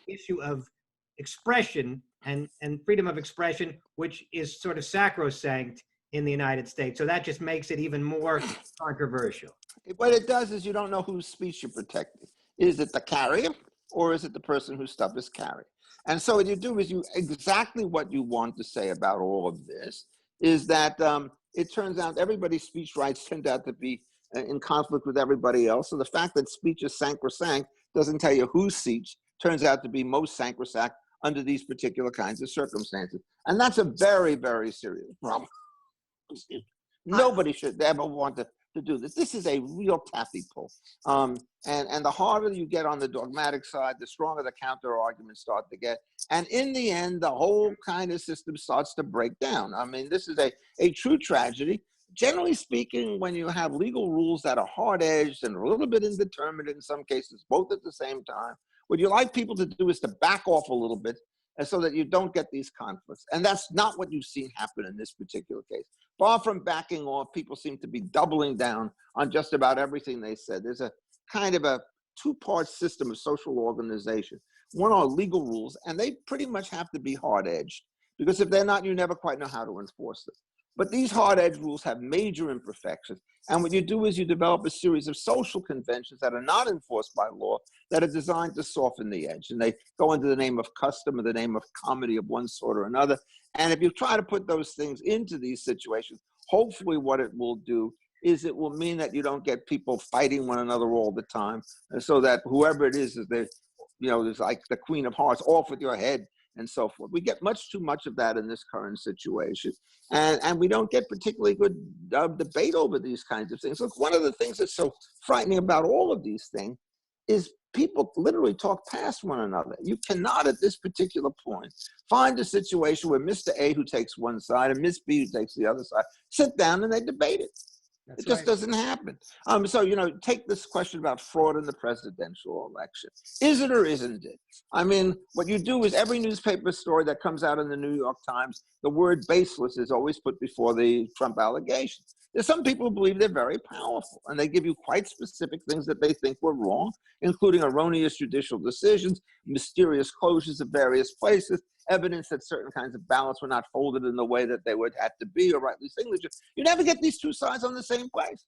issue of expression and freedom of expression, which is sort of sacrosanct in the United States. So that just makes it even more controversial. What it does is you don't know whose speech you're protecting. Is it the carrier or is it the person whose stuff is carried? And so what you do is exactly what you want to say about all of this is that it turns out everybody's speech rights turned out to be in conflict with everybody else. So the fact that speech is sacrosanct doesn't tell you whose speech turns out to be most sacrosanct under these particular kinds of circumstances. And that's a very, very serious problem. Nobody should ever want to do this. This is a real taffy pull. And the harder you get on the dogmatic side, the stronger the counter arguments start to get. And in the end, the whole kind of system starts to break down. I mean, this is a true tragedy. Generally speaking, when you have legal rules that are hard-edged and a little bit indeterminate in some cases, both at the same time, what you like people to do is to back off a little bit and so that you don't get these conflicts. And that's not what you've seen happen in this particular case. Far from backing off, people seem to be doubling down on just about everything they said. There's a kind of a two-part system of social organization. One are legal rules, and they pretty much have to be hard-edged, because if they're not, you never quite know how to enforce them. But these hard-edged rules have major imperfections. And what you do is you develop a series of social conventions that are not enforced by law that are designed to soften the edge. And they go under the name of custom or the name of comedy of one sort or another. And if you try to put those things into these situations, hopefully what it will do is it will mean that you don't get people fighting one another all the time. And so that whoever it is there's like the Queen of Hearts, off with your head, and so forth. We get much too much of that in this current situation. And we don't get particularly good debate over these kinds of things. Look, one of the things that's so frightening about all of these things is people literally talk past one another. You cannot at this particular point find a situation where Mr. A, who takes one side, and Miss B, who takes the other side, sit down and they debate it. It just doesn't happen. So, take this question about fraud in the presidential election. Is it or isn't it? I mean, what you do is every newspaper story that comes out in the New York Times, the word baseless is always put before the Trump allegations. There's some people who believe they're very powerful, and they give you quite specific things that they think were wrong, including erroneous judicial decisions, mysterious closures of various places, evidence that certain kinds of ballots were not folded in the way that they would have to be, or rightly signatured. You never get these two sides on the same place.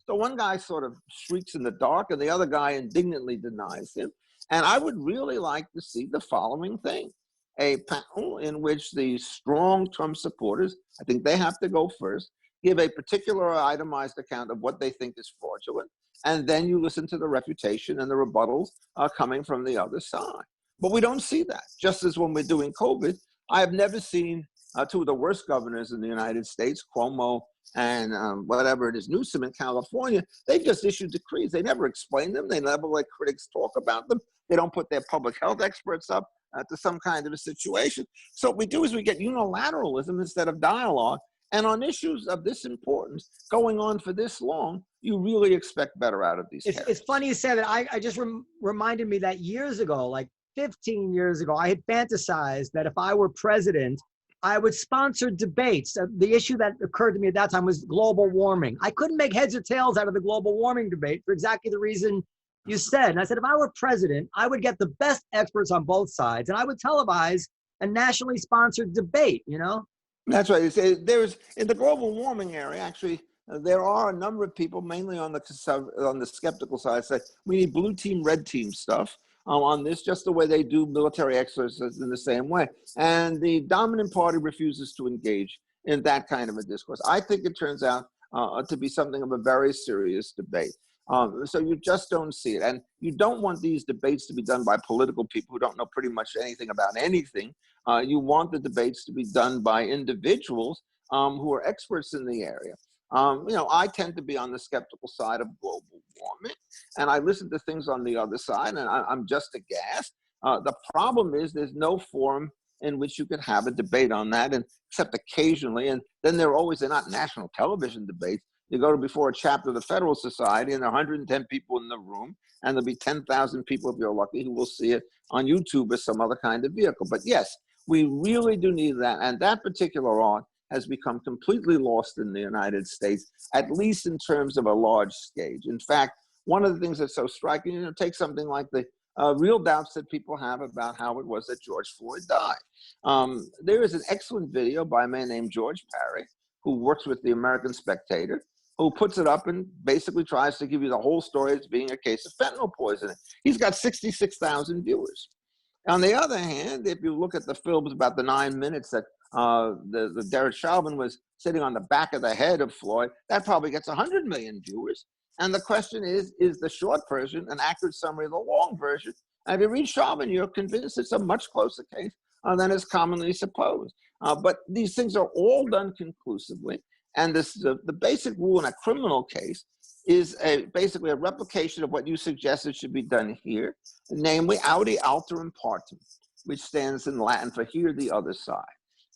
So one guy sort of shrieks in the dark, and the other guy indignantly denies him. And I would really like to see the following thing: a panel in which the strong Trump supporters, I think they have to go first, give a particular itemized account of what they think is fraudulent, and then you listen to the refutation and the rebuttals coming from the other side. But we don't see that. Just as when we're doing COVID, I have never seen two of the worst governors in the United States, Cuomo and whatever it is, Newsom in California, they just issued decrees. They never explain them. They never let critics talk about them. They don't put their public health experts up to some kind of a situation. So what we do is we get unilateralism instead of dialogue. And on issues of this importance, going on for this long, you really expect better out of these It's characters. funny you said that. I just reminded me that years ago, like 15 years ago, I had fantasized that if I were president, I would sponsor debates. The issue that occurred to me at that time was global warming. I couldn't make heads or tails out of the global warming debate for exactly the reason you said. And I said, if I were president, I would get the best experts on both sides, and I would televise a nationally sponsored debate, you know? That's right. There's in the global warming area, actually, there are a number of people, mainly on the skeptical side, say we need blue team, red team stuff on this, just the way they do military exercises in the same way. And the dominant party refuses to engage in that kind of a discourse. I think it turns out to be something of a very serious debate. So you just don't see it. And you don't want these debates to be done by political people who don't know pretty much anything about anything. You want the debates to be done by individuals who are experts in the area. I tend to be on the skeptical side of global warming, and I listen to things on the other side, and I'm just aghast. The problem is there's no forum in which you could have a debate on that, and except occasionally, and then they're not national television debates. You go to before a chapter of the Federal Society, and there are 110 people in the room, and there'll be 10,000 people, if you're lucky, who will see it on YouTube or some other kind of vehicle. But yes, we really do need that, and that particular art has become completely lost in the United States, at least in terms of a large stage. In fact, one of the things that's so striking, take something like the real doubts that people have about how it was that George Floyd died. There is an excellent video by a man named George Parry, who works with the American Spectator, who puts it up and basically tries to give you the whole story as being a case of fentanyl poisoning. He's got 66,000 viewers. On the other hand, if you look at the films about the 9 minutes that the Derek Chauvin was sitting on the back of the head of Floyd, that probably gets 100 million viewers. And the question is the short version an accurate summary of the long version? And if you read Chauvin, you're convinced it's a much closer case than is commonly supposed. But these things are all done conclusively. And the basic rule in a criminal case is basically a replication of what you suggested should be done here, namely audi alterum partem, which stands in Latin for hear the other side.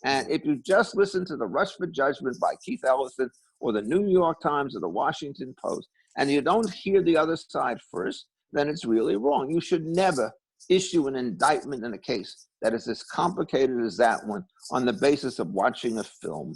And if you just listen to the Rush for Judgment by Keith Ellison or the New York Times or the Washington Post, and you don't hear the other side first, then it's really wrong. You should never issue an indictment in a case that is as complicated as that one on the basis of watching a film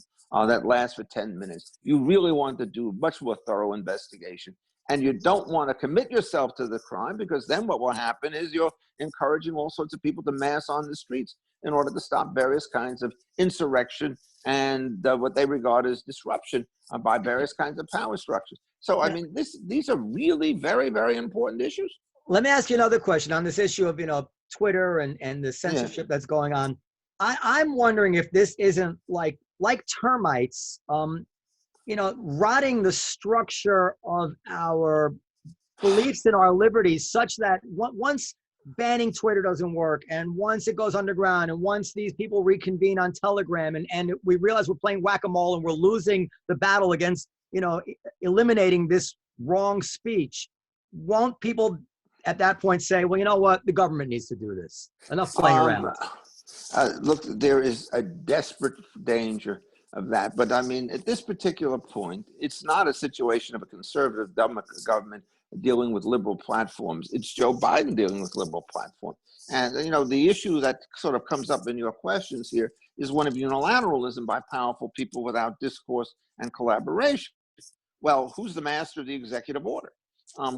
that lasts for 10 minutes. You really want to do much more thorough investigation. And you don't want to commit yourself to the crime, because then what will happen is you're encouraging all sorts of people to mass on the streets in order to stop various kinds of insurrection and what they regard as disruption by various kinds of power structures. So, I mean, these are really very, very important issues. Let me ask you another question on this issue of, Twitter and the censorship that's going on. I'm wondering if this isn't like termites, rotting the structure of our beliefs in our liberties, such that once banning Twitter doesn't work, and once it goes underground, and once these people reconvene on Telegram, and we realize we're playing whack-a-mole and we're losing the battle against, eliminating this wrong speech, won't people at that point say, well, you know what, the government needs to do this? Enough playing around. Look, there is a desperate danger of that. But I mean, at this particular point, it's not a situation of a conservative government dealing with liberal platforms. It's Joe Biden dealing with liberal platforms. And, the issue that sort of comes up in your questions here is one of unilateralism by powerful people without discourse and collaboration. Well, who's the master of the executive order?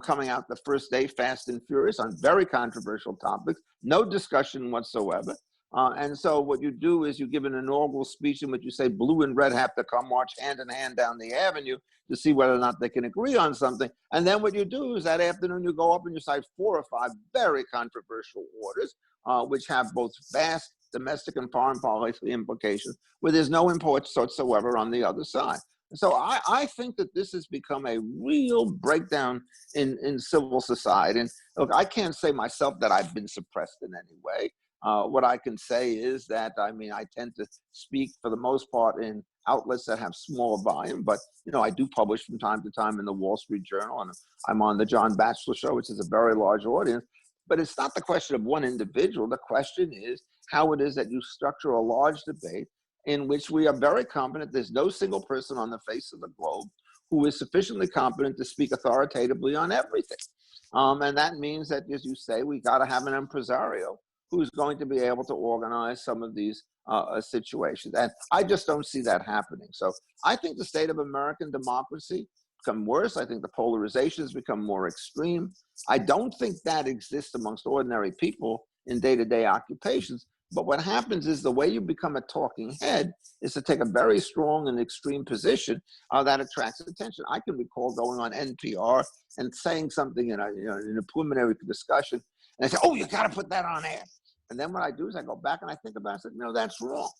Coming out the first day, fast and furious, on very controversial topics, no discussion whatsoever. And so what you do is you give an inaugural speech in which you say blue and red have to come march hand in hand down the avenue to see whether or not they can agree on something. And then what you do is that afternoon you go up and you cite 4 or 5 very controversial orders, which have both vast domestic and foreign policy implications, where there's no import whatsoever on the other side. So I think that this has become a real breakdown in civil society. And look, I can't say myself that I've been suppressed in any way. What I can say is that, I mean, I tend to speak for the most part in outlets that have small volume, but, you know, I do publish from time to time in the Wall Street Journal, and I'm on the John Batchelor Show, which is a very large audience. But it's not the question of one individual. The question is how it is that you structure a large debate in which we are very confident there's no single person on the face of the globe who is sufficiently competent to speak authoritatively on everything. And that means that, as you say, we got to have an impresario who's going to be able to organize some of these situations. And I just don't see that happening. So I think the state of American democracy become worse. I think the polarization has become more extreme. I don't think that exists amongst ordinary people in day-to-day occupations. But what happens is the way you become a talking head is to take a very strong and extreme position that attracts attention. I can recall going on NPR and saying something in a preliminary discussion, and I say, "Oh, you got to put that on air." And then what I do is I go back and I think about it. I said, "No, that's wrong."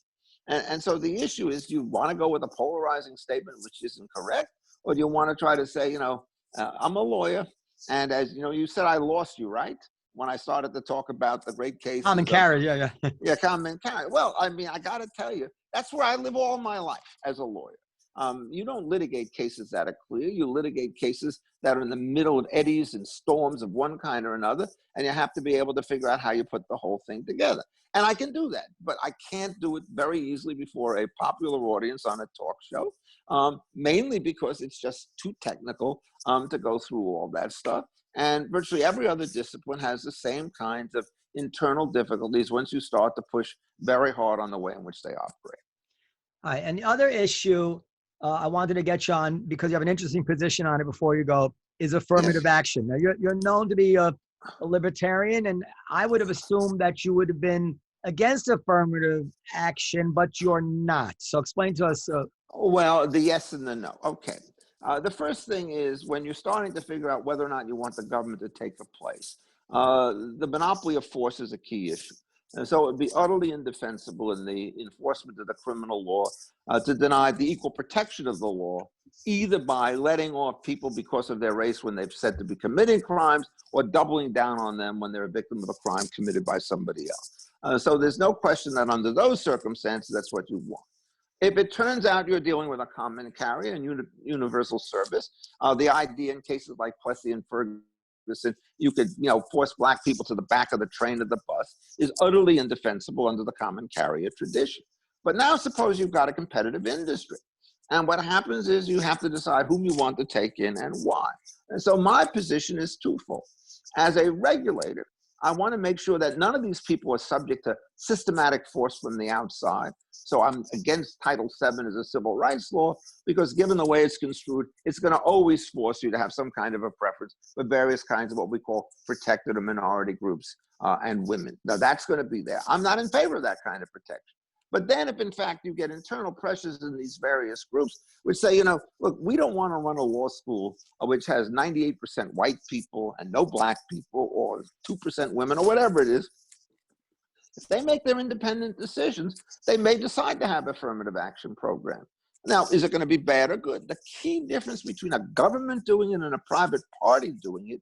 And so the issue is, do you want to go with a polarizing statement which isn't correct, or do you want to try to say, I'm a lawyer, and as you know, you said I lost you, right? When I started to talk about the great cases. Common carriage, yeah. Yeah, common carriage. Well, I mean, I got to tell you, that's where I live all my life as a lawyer. You don't litigate cases that are clear. You litigate cases that are in the middle of eddies and storms of one kind or another, and you have to be able to figure out how you put the whole thing together. And I can do that, but I can't do it very easily before a popular audience on a talk show, mainly because it's just too technical to go through all that stuff. And virtually every other discipline has the same kinds of internal difficulties once you start to push very hard on the way in which they operate. All right, and the other issue I wanted to get you on, because you have an interesting position on it before you go, is affirmative action. Now, you're known to be a libertarian, and I would have assumed that you would have been against affirmative action, but you're not. So explain to us. Well, the yes and the no. Okay. The first thing is when you're starting to figure out whether or not you want the government to take a place, the monopoly of force is a key issue. And so it would be utterly indefensible in the enforcement of the criminal law to deny the equal protection of the law, either by letting off people because of their race when they've said to be committing crimes, or doubling down on them when they're a victim of a crime committed by somebody else. So there's no question that under those circumstances, that's what you want. If it turns out you're dealing with a common carrier and universal service, the idea in cases like Plessy and Ferguson, you could force black people to the back of the train or the bus, is utterly indefensible under the common carrier tradition. But now suppose you've got a competitive industry. And what happens is you have to decide whom you want to take in and why. And so my position is twofold. As a regulator, I want to make sure that none of these people are subject to systematic force from the outside. So I'm against Title VII as a civil rights law, because given the way it's construed, it's going to always force you to have some kind of a preference for various kinds of what we call protected or minority groups and women. Now, that's going to be there. I'm not in favor of that kind of protection. But then if, in fact, you get internal pressures in these various groups which say, look, we don't want to run a law school which has 98% white people and no black people, or 2% women, or whatever it is. If they make their independent decisions, they may decide to have affirmative action program. Now, is it going to be bad or good? The key difference between a government doing it and a private party doing it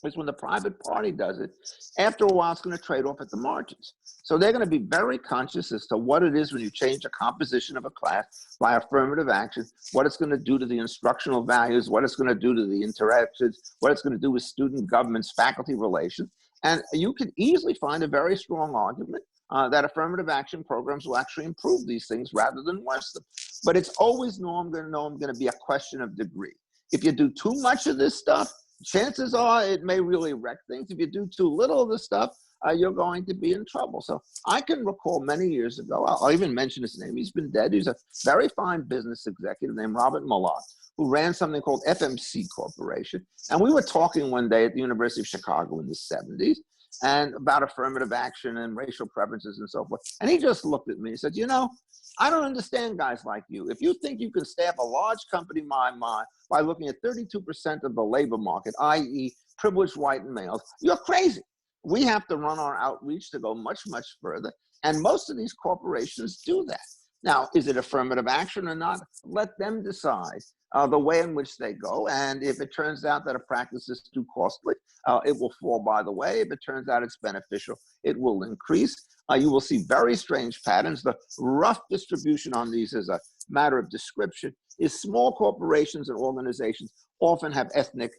is when the private party does it, after a while, it's going to trade off at the margins. So they're going to be very conscious as to what it is when you change the composition of a class by affirmative action, what it's going to do to the instructional values, what it's going to do to the interactions, what it's going to do with student governments, faculty relations. And you could easily find a very strong argument that affirmative action programs will actually improve these things rather than worsen them. But it's always, going to be a question of degree. If you do too much of this stuff, chances are it may really wreck things. If you do too little of the stuff, you're going to be in trouble. So I can recall many years ago, I'll even mention his name. He's been dead. He's a very fine business executive named Robert Millard, who ran something called FMC Corporation. And we were talking one day at the University of Chicago in the 70s and about affirmative action and racial preferences and so forth. And he just looked at me and said, I don't understand guys like you. If you think you can staff a large company by looking at 32% of the labor market, i.e. privileged white males, you're crazy. We have to run our outreach to go much, much further. And most of these corporations do that. Now, is it affirmative action or not? Let them decide the way in which they go. And if it turns out that a practice is too costly, it will fall by the way. If it turns out it's beneficial, it will increase. You will see very strange patterns. The rough distribution on these as a matter of description is small corporations and organizations often have ethnic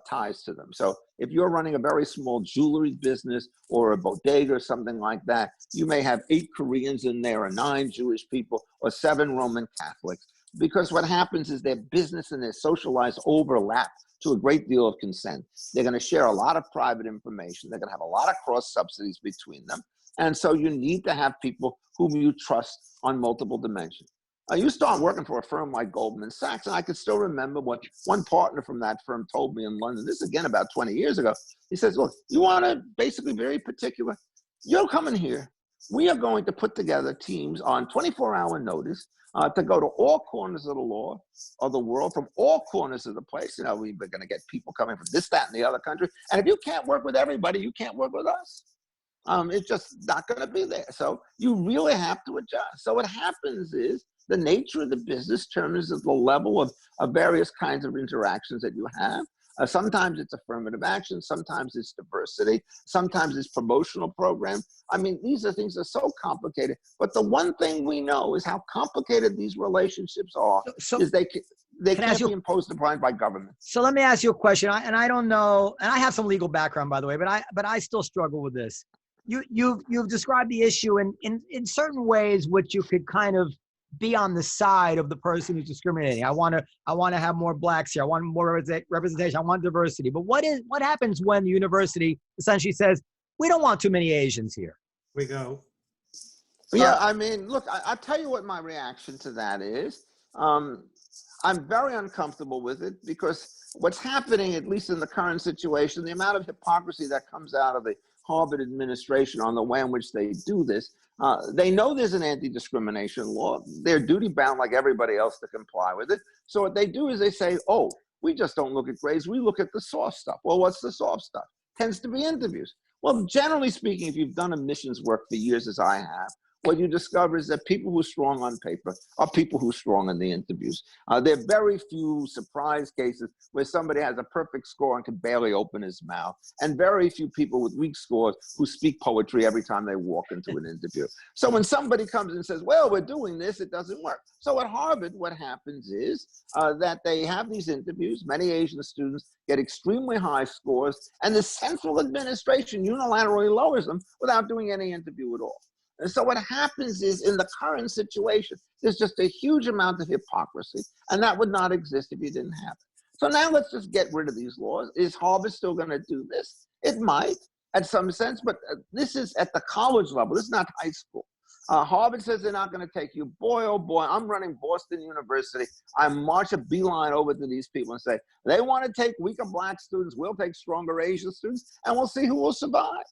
ties to them. So if you're running a very small jewelry business or a bodega or something like that, you may have 8 Koreans in there or 9 Jewish people or 7 Roman Catholics, because what happens is their business and their social lives overlap to a great deal of consent. They're going to share a lot of private information. They're going to have a lot of cross subsidies between them. And so you need to have people whom you trust on multiple dimensions. You start working for a firm like Goldman Sachs, and I can still remember what one partner from that firm told me in London, this again about 20 years ago. He says, look, you want to basically very particular, you're coming here. We are going to put together teams on 24-hour notice to go to all corners of the law of the world, from all corners of the place. You know, we're going to get people coming from this, that, and the other country. And if you can't work with everybody, you can't work with us. It's just not going to be there. So you really have to adjust. So what happens is the nature of the business determines the level of various kinds of interactions that you have. Sometimes it's affirmative action, sometimes it's diversity, sometimes it's promotional program. I mean, these are things that are so complicated. But the one thing we know is how complicated these relationships are. Is they can't be imposed upon by government. So let me ask you a question. I don't know, and I have some legal background, by the way, but I still struggle with this. You've described the issue in certain ways, which you could kind of be on the side of the person who's discriminating. I want to have more blacks here. I want more representation. I want diversity. But what happens when the university essentially says, we don't want too many Asians here? We go. Yeah, I mean, look, I'll tell you what my reaction to that is. I'm very uncomfortable with it because what's happening, at least in the current situation, the amount of hypocrisy that comes out of the Harvard administration on the way in which they do this, they know there's an anti-discrimination law. They're duty-bound like everybody else to comply with it. So what they do is they say, oh, we just don't look at grades. We look at the soft stuff. Well, what's the soft stuff? Tends to be interviews. Well, generally speaking, if you've done admissions work for years as I have, what you discover is that people who are strong on paper are people who are strong in the interviews. There are very few surprise cases where somebody has a perfect score and can barely open his mouth, and very few people with weak scores who speak poetry every time they walk into an interview. So when somebody comes and says, well, we're doing this, it doesn't work. So at Harvard, what happens is that they have these interviews. Many Asian students get extremely high scores, and the central administration unilaterally lowers them without doing any interview at all. And so what happens is, in the current situation, there's just a huge amount of hypocrisy, and that would not exist if you didn't have it. So now let's just get rid of these laws. Is Harvard still going to do this? It might, at some sense, but this is at the college level. This is not high school. Harvard says they're not going to take you. Boy, oh boy, I'm running Boston University. I march a beeline over to these people and say, they want to take weaker black students, we'll take stronger Asian students, and we'll see who will survive.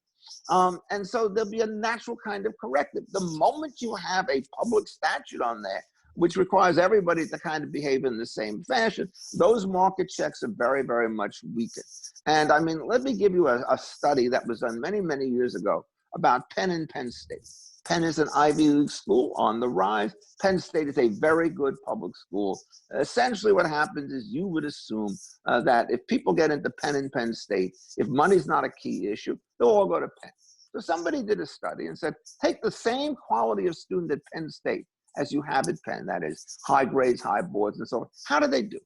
And so there'll be a natural kind of corrective. The moment you have a public statute on there, which requires everybody to kind of behave in the same fashion, those market checks are very, very much weakened. And I mean, let me give you a study that was done many, many years ago about Penn and Penn State. Penn is an Ivy League school on the rise. Penn State is a very good public school. Essentially what happens is you would assume that if people get into Penn and Penn State, if money's not a key issue, they'll all go to Penn. So somebody did a study and said, take the same quality of student at Penn State as you have at Penn, that is high grades, high boards, and so on. How do they do?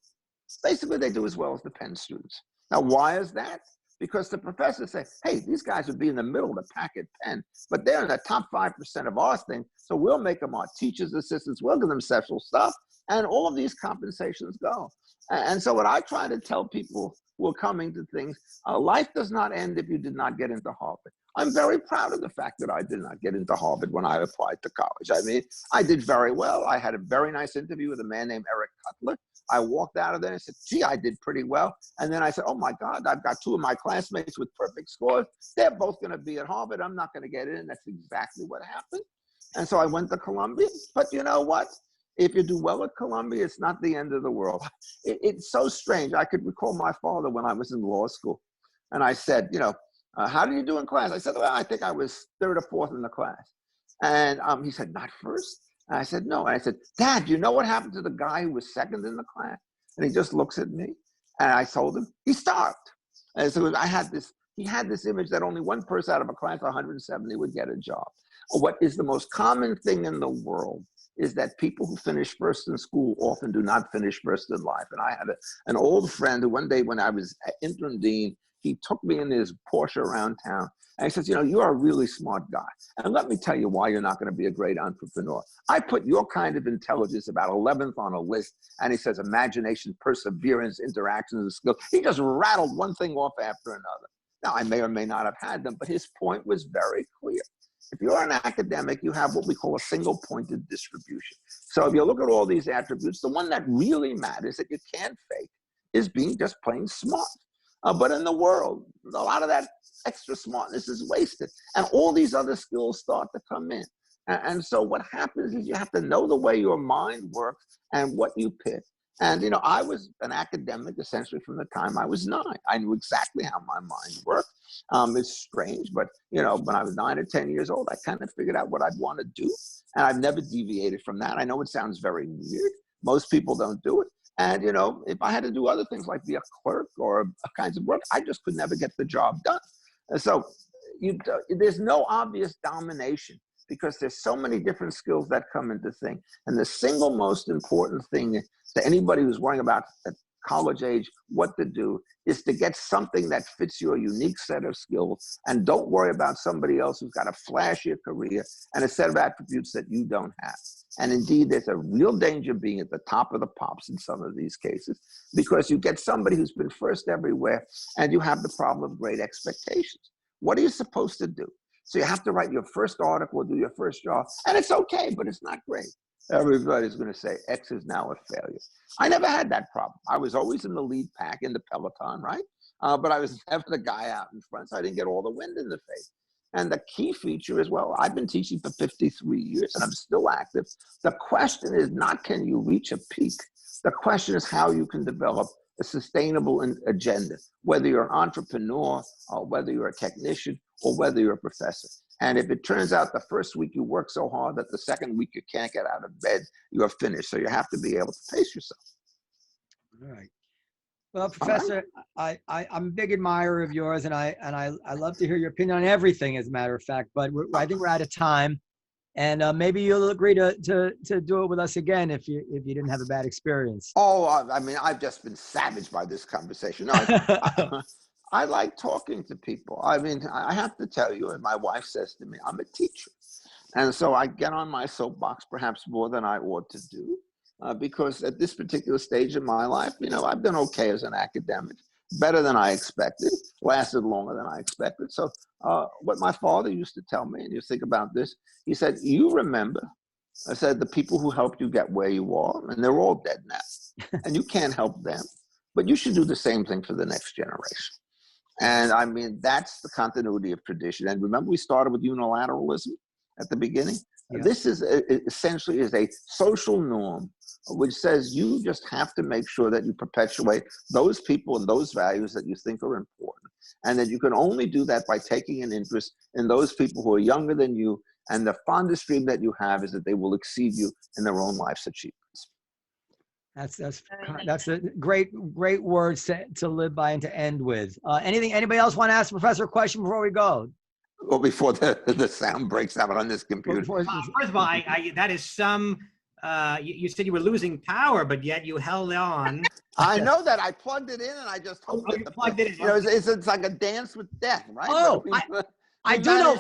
Basically, they do as well as the Penn students. Now, why is that? Because the professors say, hey, these guys would be in the middle of the pack at Penn, but they're in the top 5% of our thing, so we'll make them our teachers' assistants, we'll give them special stuff, and all of these compensations go. And so what I try to tell people who are coming to things, life does not end if you did not get into Harvard. I'm very proud of the fact that I did not get into Harvard when I applied to college. I mean, I did very well. I had a very nice interview with a man named Eric Cutler. I walked out of there and said, gee, I did pretty well. And then I said, oh my God, I've got 2 of my classmates with perfect scores. They're both going to be at Harvard. I'm not going to get in. That's exactly what happened. And so I went to Columbia. But you know what? If you do well at Columbia, it's not the end of the world. It's so strange. I could recall my father when I was in law school. And I said, you know, how did you do in class? I said, well, I think I was 3rd or 4th in the class. And he said, not first? And I said, no. And I said, Dad, you know what happened to the guy who was second in the class? And he just looks at me. And I told him, he starved. And so he had this image that only one person out of a class of 170 would get a job. What is the most common thing in the world is that people who finish first in school often do not finish first in life. And I had an old friend who one day when I was interim dean, he took me in his Porsche around town. And he says, you know, you are a really smart guy. And let me tell you why you're not going to be a great entrepreneur. I put your kind of intelligence about 11th on a list. And he says, imagination, perseverance, interactions, and skills. He just rattled one thing off after another. Now, I may or may not have had them, but his point was very clear. If you're an academic, you have what we call a single-pointed distribution. So if you look at all these attributes, the one that really matters that you can't fake is being just plain smart. But in the world, a lot of that extra smartness is wasted. And all these other skills start to come in. And so what happens is you have to know the way your mind works and what you pick. And, you know, I was an academic essentially from the time I was 9. I knew exactly how my mind worked. It's strange, but, you know, when I was 9 or 10 years old, I kind of figured out what I'd want to do. And I've never deviated from that. I know it sounds very weird. Most people don't do it. And, you know, if I had to do other things like be a clerk or kinds of work, I just could never get the job done. And so there's no obvious domination because there's so many different skills that come into thing. And the single most important thing to anybody who's worrying about at college age what to do is to get something that fits your unique set of skills, and don't worry about somebody else who's got a flashier career and a set of attributes that you don't have. And indeed, there's a real danger being at the top of the pops in some of these cases, because you get somebody who's been first everywhere and you have the problem of great expectations. What are you supposed to do? So you have to write your first article, do your first job, and it's okay, but it's not great. Everybody's going to say X is now a failure. I never had that problem. I was always in the lead pack in the peloton, right? But I was never the guy out in front, so I didn't get all the wind in the face. And the key feature is, well, I've been teaching for 53 years and I'm still active. The question is not can you reach a peak? The question is how you can develop a sustainable agenda, whether you're an entrepreneur or whether you're a technician or whether you're a professor. And if it turns out the first week you work so hard that the second week you can't get out of bed, you're finished. So you have to be able to pace yourself. All right. Well, Professor, I'm a big admirer of yours, and I love to hear your opinion on everything, as a matter of fact. But I think we're out of time, and maybe you'll agree to do it with us again if you didn't have a bad experience. Oh, I mean, I've just been savaged by this conversation. No, I like talking to people. I mean, I have to tell you, and my wife says to me, I'm a teacher, and so I get on my soapbox perhaps more than I ought to do. Because at this particular stage of my life, you know, I've done okay as an academic, better than I expected, lasted longer than I expected. So what my father used to tell me, and you think about this, he said, you remember, I said, the people who helped you get where you are, and they're all dead now, and you can't help them, but you should do the same thing for the next generation. And I mean, that's the continuity of tradition. And remember, we started with unilateralism at the beginning? Yeah. This is essentially is a social norm which says you just have to make sure that you perpetuate those people and those values that you think are important. And that you can only do that by taking an interest in those people who are younger than you. And the fondest dream that you have is that they will exceed you in their own life's achievements. That's a great words to live by and to end with. Anybody else want to ask the professor a question before we go? Well, before the sound breaks out on this computer. First of all, that is some. You said you were losing power, but yet you held on. I know that. I plugged it in, and I just hope that plugged it in. You know, it's like a dance with death, right? Oh, I do know.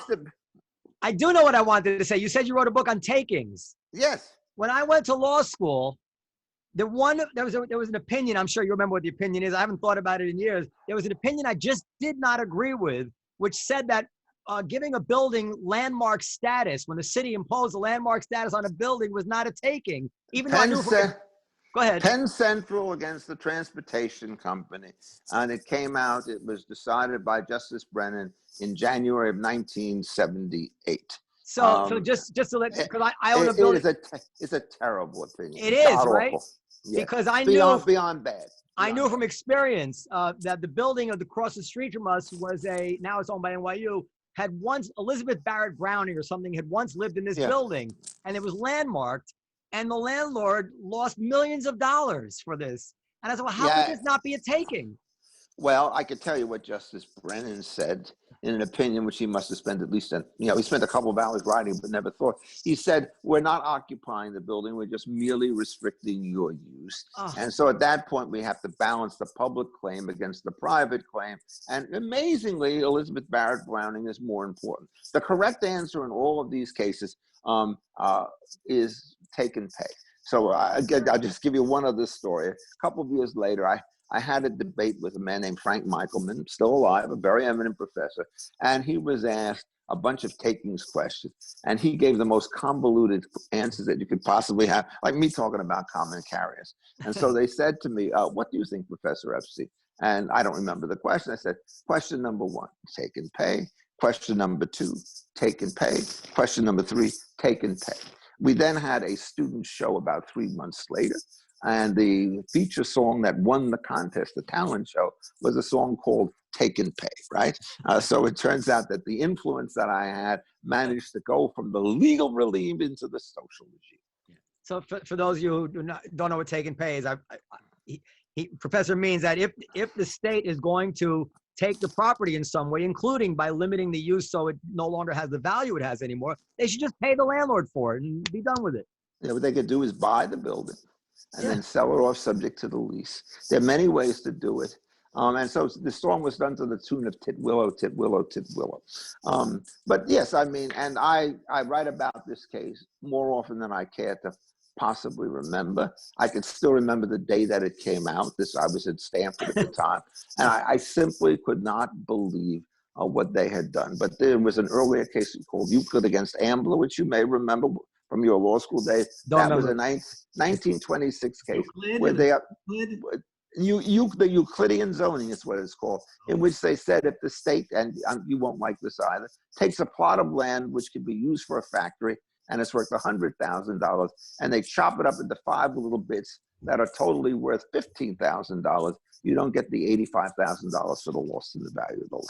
I do know what I wanted to say. You said you wrote a book on takings. Yes. When I went to law school, there was an opinion. I'm sure you remember what the opinion is. I haven't thought about it in years. There was an opinion I just did not agree with, which said that giving a building landmark status, when the city imposed a landmark status on a building, was not a taking. Even though I knew go ahead. Penn Central against the Transportation Company. And it came out, it was decided by Justice Brennan in January of 1978. So just to let, because I own a building. It's a terrible opinion. It is, right? Yes. Because I knew beyond bad. I knew from experience that the building across the street from us was now it's owned by NYU, had once, Elizabeth Barrett Browning or something had once lived in this building, and it was landmarked, and the landlord lost millions of dollars for this. And I said, well, how could this not be a taking? Well, I could tell you what Justice Brennan said in an opinion, which he must have spent at least, he spent a couple of hours writing, but never thought. He said, we're not occupying the building. We're just merely restricting your use. And so at that point, we have to balance the public claim against the private claim. And amazingly, Elizabeth Barrett Browning is more important. The correct answer in all of these cases is take and pay. So I'll just give you one other story. A couple of years later, I had a debate with a man named Frank Michelman, still alive, a very eminent professor, and he was asked a bunch of takings questions, and he gave the most convoluted answers that you could possibly have, like me talking about common carriers. And so they said to me, what do you think, Professor Epstein? And I don't remember the question. I said, question number 1, take and pay. Question number 2, take and pay. Question number 3, take and pay. We then had a student show about 3 months later, and the feature song that won the contest, the talent show, was a song called Take and Pay, right? So it turns out that the influence that I had managed to go from the legal regime into the social regime. So for those of you who don't know what take and pay is, Professor means that if the state is going to take the property in some way, including by limiting the use so it no longer has the value it has anymore, they should just pay the landlord for it and be done with it. Yeah, what they could do is buy the building and then sell it off subject to the lease. There are many ways to do it. And so the song was done to the tune of Tit Willow, Tit Willow, Tit Willow. But yes, I mean, and I write about this case more often than I care to possibly remember. I can still remember the day that it came out. I was at Stanford at the time, and I simply could not believe what they had done. But there was an earlier case called Euclid against Ambler, which you may remember from your law school days. That was a 1926 case where they are the Euclidean zoning is what it's called, in which they said if the state, and you won't like this either, takes a plot of land which could be used for a factory and it's worth $100,000, and they chop it up into 5 little bits that are totally worth $15,000, you don't get the $85,000 for the loss in the value of the land.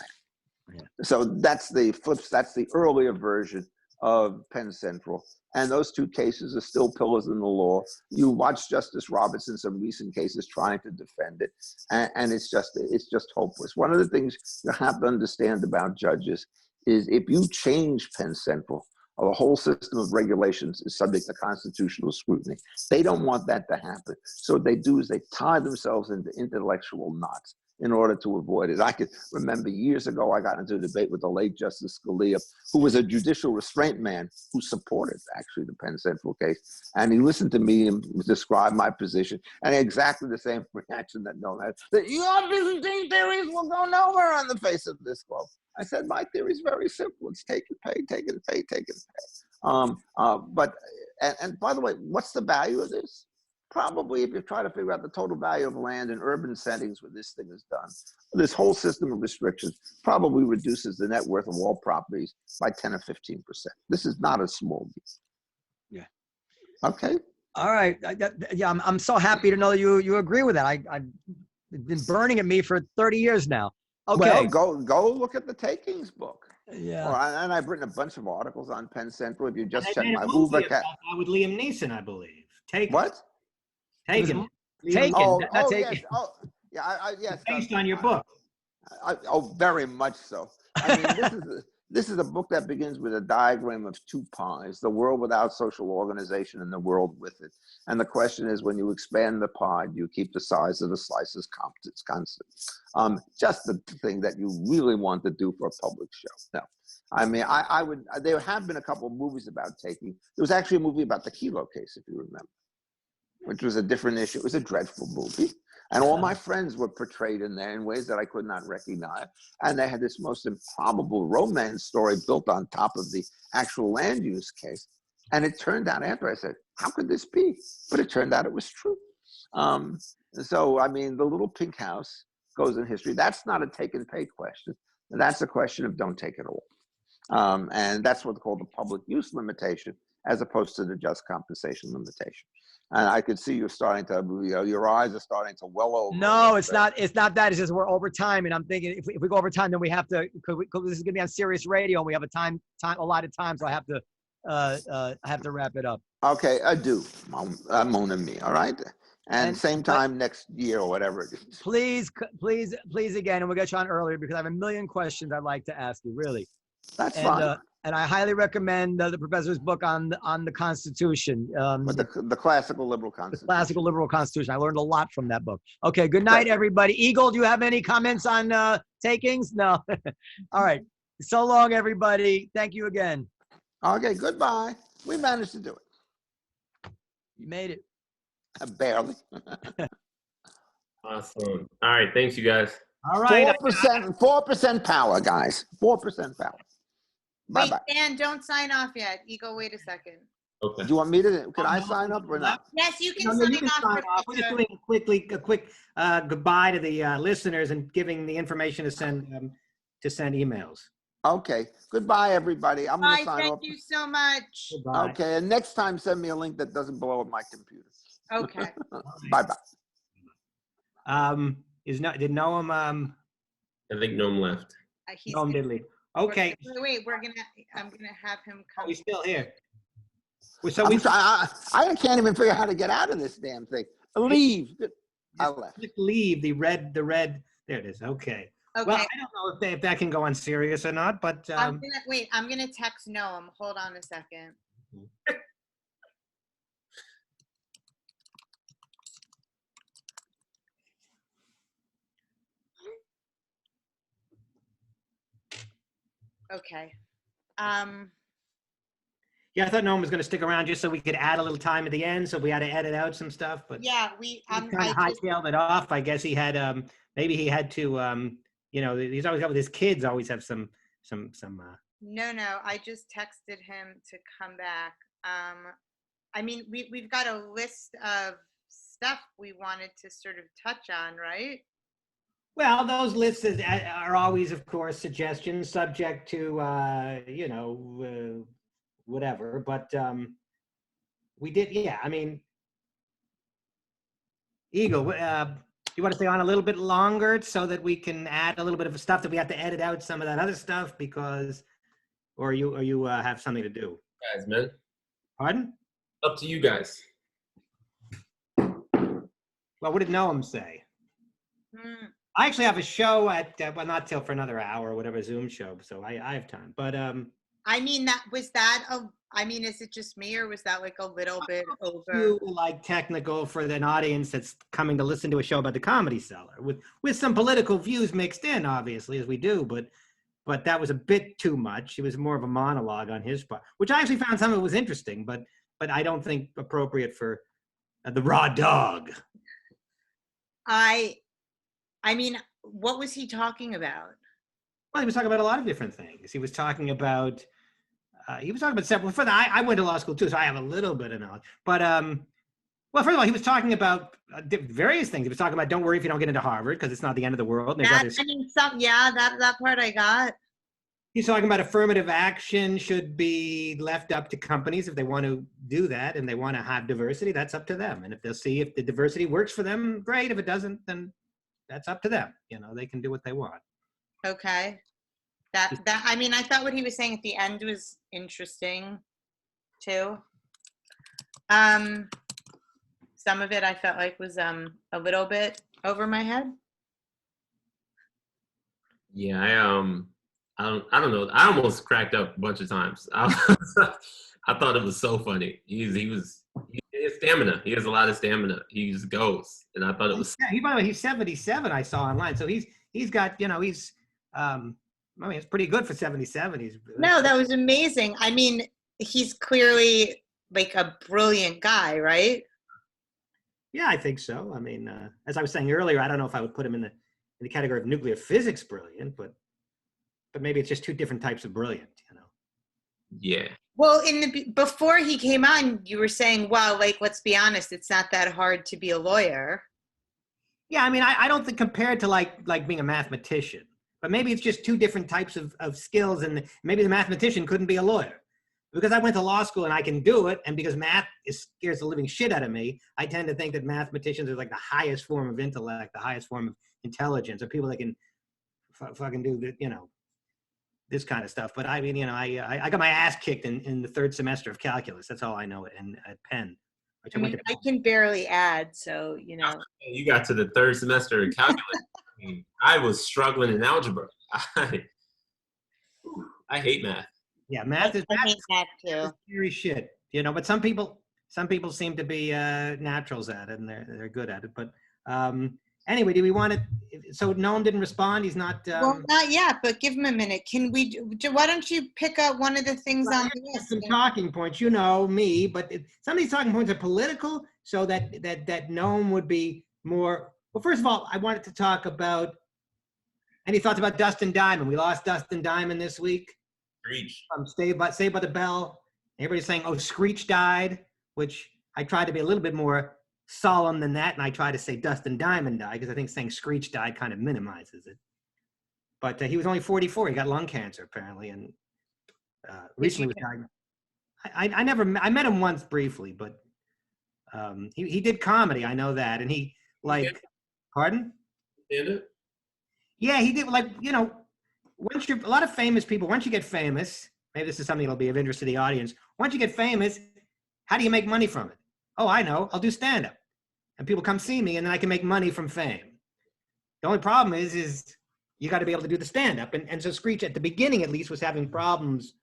Yeah. So that's the earlier version of Penn Central. And those 2 cases are still pillars in the law. You watch Justice Roberts in some recent cases trying to defend it, and it's just hopeless. One of the things you have to understand about judges is if you change Penn Central, the whole system of regulations is subject to constitutional scrutiny. They don't want that to happen. So what they do is they tie themselves into intellectual knots in order to avoid it. I can remember years ago, I got into a debate with the late Justice Scalia, who was a judicial restraint man who supported actually the Penn Central case. And he listened to me and describe my position, and exactly the same reaction that Noam had. That your visiting theories will go nowhere on the face of this globe. I said, my theory is very simple. It's take and pay, take and pay, take and pay. But by the way, what's the value of this? Probably, if you try to figure out the total value of land in urban settings where this thing is done, this whole system of restrictions probably reduces the net worth of all properties by 10 or 15%. This is not a small deal. Yeah. Okay. All right. I'm so happy to know you agree with that. I've been burning at me for 30 years now. Okay. Well, go look at the Takings book. Yeah. And I've written a bunch of articles on Penn Central. If you just check made my a movie Hoover about that with Liam Neeson, I believe. Taken. What? Taken. Taken. Oh, Taken. yes. Oh, yeah. Yes. Based on your book. Very much so. I mean, this is a book that begins with a diagram of 2 pies: the world without social organization and the world with it. And the question is, when you expand the pie, do you keep the size of the slices constant? Just the thing that you really want to do for a public show. No. I mean, I would. There have been a couple of movies about taking. There was actually a movie about the Kilo case, if you remember, which was a different issue. It was a dreadful movie. And all my friends were portrayed in there in ways that I could not recognize. And they had this most improbable romance story built on top of the actual land use case. And it turned out, after I said, how could this be? But it turned out it was true. So, I mean, the little pink house goes in history. That's not a take and pay question. That's a question of don't take it all. And that's what's called the public use limitation, as opposed to the just compensation limitation. And I could see you starting to, your eyes are starting to well over. No, it's not. It's not that. It's just we're over time, and I'm thinking if we go over time, then we have to. Because this is gonna be on Sirius Radio, and we have a lot of time, so I have to wrap it up. Okay, adieu, mon ami. All right, and same time next year or whatever it is. Please again, and we'll get you on earlier because I have a million questions I'd like to ask you. Really. That's fine. And I highly recommend the professor's book on the Constitution. But the classical liberal Constitution. The classical liberal Constitution. I learned a lot from that book. Okay, good night, everybody. Eagle, do you have any comments on takings? No. All right. So long, everybody. Thank you again. Okay, goodbye. We managed to do it. You made it. Barely. Awesome. All right. Thanks, you guys. All right. 4% power, guys. 4% power. Wait, Bye-bye. Dan, don't sign off yet. Eagle, wait a second. Okay. Do you want me to? Could I sign up or not? Yes, you can No, you sign can off. sign off. We're just doing a quick goodbye to the listeners and giving the information to send emails. Okay. Goodbye, everybody. I'm going Bye, to sign thank off. you so much. Goodbye. Okay. And next time, send me a link that doesn't blow up my computer. Okay. Bye-bye. Did Noam I think Noam left. He's Noam did leave? Okay. Wait, I'm gonna have him come. He's still here. I can't even figure out how to get out of this damn thing. Leave. I left. Leave the red. There it is. Okay. Okay. Well, I don't know if that can go on Sirius or not, but I'm gonna text Noam. Hold on a second. Okay. yeah, I thought Noam was going to stick around just so we could add a little time at the end, so we had to edit out some stuff. But Yeah, he kind of hightailed it off. I guess he had maybe he had to he's always got with his kids. Always have some. No, I just texted him to come back. I mean, we've got a list of stuff we wanted to sort of touch on, right? Well, those lists are always, of course, suggestions subject to, whatever. But we did, yeah. I mean, Eagle, you want to stay on a little bit longer so that we can add a little bit of stuff that we have to edit out some of that other stuff or you have something to do? Guys, man. Pardon? Up to you guys. Well, what did Noam say? I actually have a show at not till for another hour or whatever, Zoom show, so I have time. But I mean, is it just me or was that like a little bit over? Too, like technical for an audience that's coming to listen to a show about the Comedy Cellar with some political views mixed in, obviously, as we do, but that was a bit too much. It was more of a monologue on his part, which I actually found some of it was interesting, but I don't think appropriate for the raw dog. I mean, what was he talking about? Well, he was talking about a lot of different things. He was talking about several. I went to law school too, so I have a little bit of knowledge. But well, first of all, he was talking about various things. He was talking about don't worry if you don't get into Harvard because it's not the end of the world. That part I got. He's talking about affirmative action should be left up to companies if they want to do that and they want to have diversity. That's up to them. And if they'll see if the diversity works for them, great. If it doesn't, then that's up to them. They can do what they want. Okay. I mean, I thought what he was saying at the end was interesting too. Some of it I felt like was a little bit over my head. Yeah, I don't know. I almost cracked up a bunch of times. I thought it was so funny. He has stamina. He has a lot of stamina. He just goes, and I thought it was. Yeah, by the way, he's 77. I saw online, so he's got he's I mean, it's pretty good for 77. No, that was amazing. I mean, he's clearly like a brilliant guy, right? Yeah, I think so. I mean, as I was saying earlier, I don't know if I would put him in the category of nuclear physics brilliant, but maybe it's just two different types of brilliant, Yeah. Well, before he came on, you were saying, well, like, let's be honest, it's not that hard to be a lawyer. Yeah, I mean, I don't think compared to like being a mathematician, but maybe it's just two different types of skills, and maybe the mathematician couldn't be a lawyer. because I went to law school and I can do it, and because math scares the living shit out of me, I tend to think that mathematicians are like the highest form of intellect, the highest form of intelligence, or people that can fucking do the, this kind of stuff. But I mean, I got my ass kicked in the third semester of calculus. That's all I know at Penn. Which I mean, I can barely add, so You got to the third semester of calculus. I was struggling in algebra. I hate math. Yeah, math is I hate math too. scary shit. But some people seem to be naturals at it, and they're good at it. But anyway, do we want to? So Noam didn't respond. He's not. Well, not yet, but give him a minute. Can we? Why don't you pick up one of the things on the list? Some talking points, me, but some of these talking points are political, so that Noam would be more. Well, first of all, I wanted to talk about any thoughts about Dustin Diamond. We lost Dustin Diamond this week. Screech. Saved by the Bell. Everybody's saying, "Oh, Screech died," which I tried to be a little bit more solemn than that, and I try to say Dustin Diamond died because I think saying Screech died kind of minimizes it. But he was only 44. He got lung cancer apparently, and recently was diagnosed. I met him once briefly, but he did comedy. I know that, and he pardon? Did it? Yeah, he did. Once a lot of famous people, once you get famous, maybe this is something that'll be of interest to the audience. Once you get famous, how do you make money from it? Oh, I know. I'll do stand-up. And people come see me, and then I can make money from fame. The only problem is you got to be able to do the stand-up. And so Screech, at the beginning at least, was having problems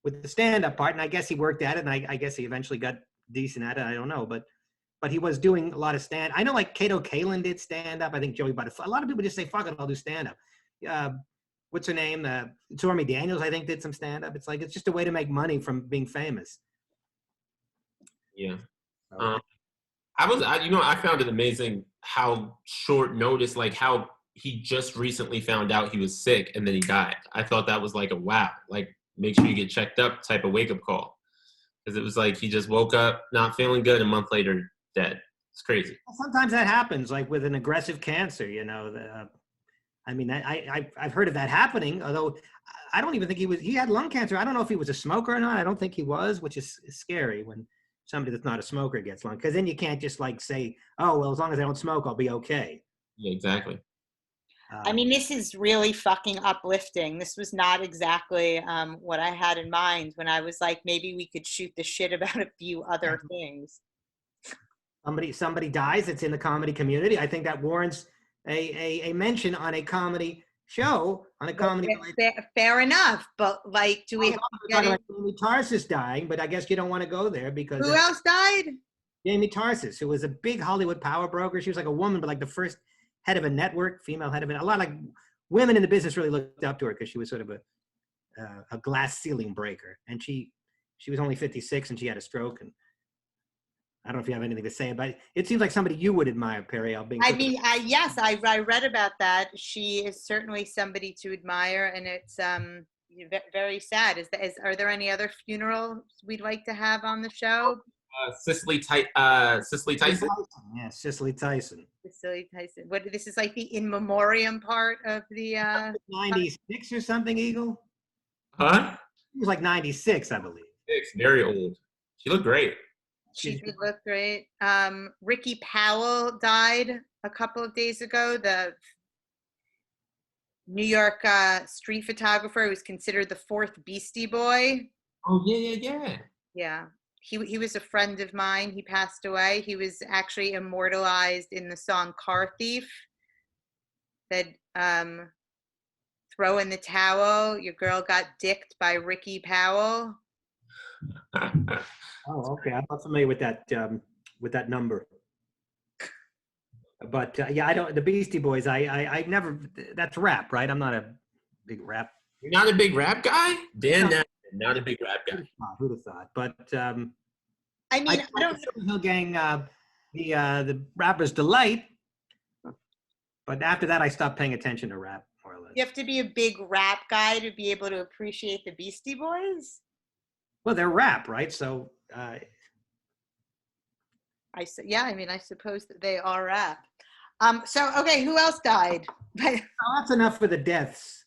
with the stand-up part, and I guess he worked at it, and I guess he eventually got decent at it. I don't know, but he was doing a lot of stand. I know, like Kato Kalin did stand-up. I think Joey Butterfly. A lot of people just say, "Fuck it, I'll do stand-up." What's her name? Stormy Daniels, I think, did some stand-up. It's like it's just a way to make money from being famous. Yeah. I found it amazing how short notice, like how he just recently found out he was sick and then he died. I thought that was like a wow, like make sure you get checked up type of wake up call. Because it was like he just woke up not feeling good, a month later dead. It's crazy. Sometimes that happens, like with an aggressive cancer, I've heard of that happening, although I don't even think he had lung cancer. I don't know if he was a smoker or not. I don't think he was, which is scary when somebody that's not a smoker gets lung, because then you can't just like say, "Oh, well, as long as I don't smoke, I'll be okay." Yeah, exactly. I mean, this is really fucking uplifting. This was not exactly what I had in mind when I was like, maybe we could shoot the shit about a few other things. Somebody dies. It's in the comedy community. I think that warrants a mention on a comedy show, on a comedy. Fair enough, but like, do we have to get in? Jamie Tarsis dying, but I guess you don't want to go there because who else died? Jamie Tarsis, who was a big Hollywood power broker. She was like a woman, but like the first head of a network, female head of it. A lot of like women in the business really looked up to her because she was sort of a glass ceiling breaker. And she was only 56 and she had a stroke. And I don't know if you have anything to say about it. It seems like somebody you would admire, Periel. Yes, I read about that. She is certainly somebody to admire, and it's very sad. Are there any other funerals we'd like to have on the show? Cicely Tyson. Yeah, Cicely Tyson. Cicely Tyson. This is like the in memoriam part of the 96 or something, Eagle? Huh? He was like 96, I believe. Very old. She looked great. She did look great. Ricky Powell died a couple of days ago. The New York street photographer who was considered the fourth Beastie Boy. Oh, yeah. Yeah. He was a friend of mine. He passed away. He was actually immortalized in the song Car Thief. That throw in the towel. Your girl got dicked by Ricky Powell. Oh, okay. I'm not familiar with that number. But yeah, I don't. The Beastie Boys. I never. That's rap, right? I'm not a big rap. You're not a big rap guy? Dan, not a big rap guy. Who'd have thought? But I mean, I don't. The Hill Gang, the Rapper's Delight. But after that, I stopped paying attention to rap, more or less. You have to be a big rap guy to be able to appreciate the Beastie Boys. Well, they're rap, right? So. I suppose that they are rap. So okay, who else died? That's enough for the deaths.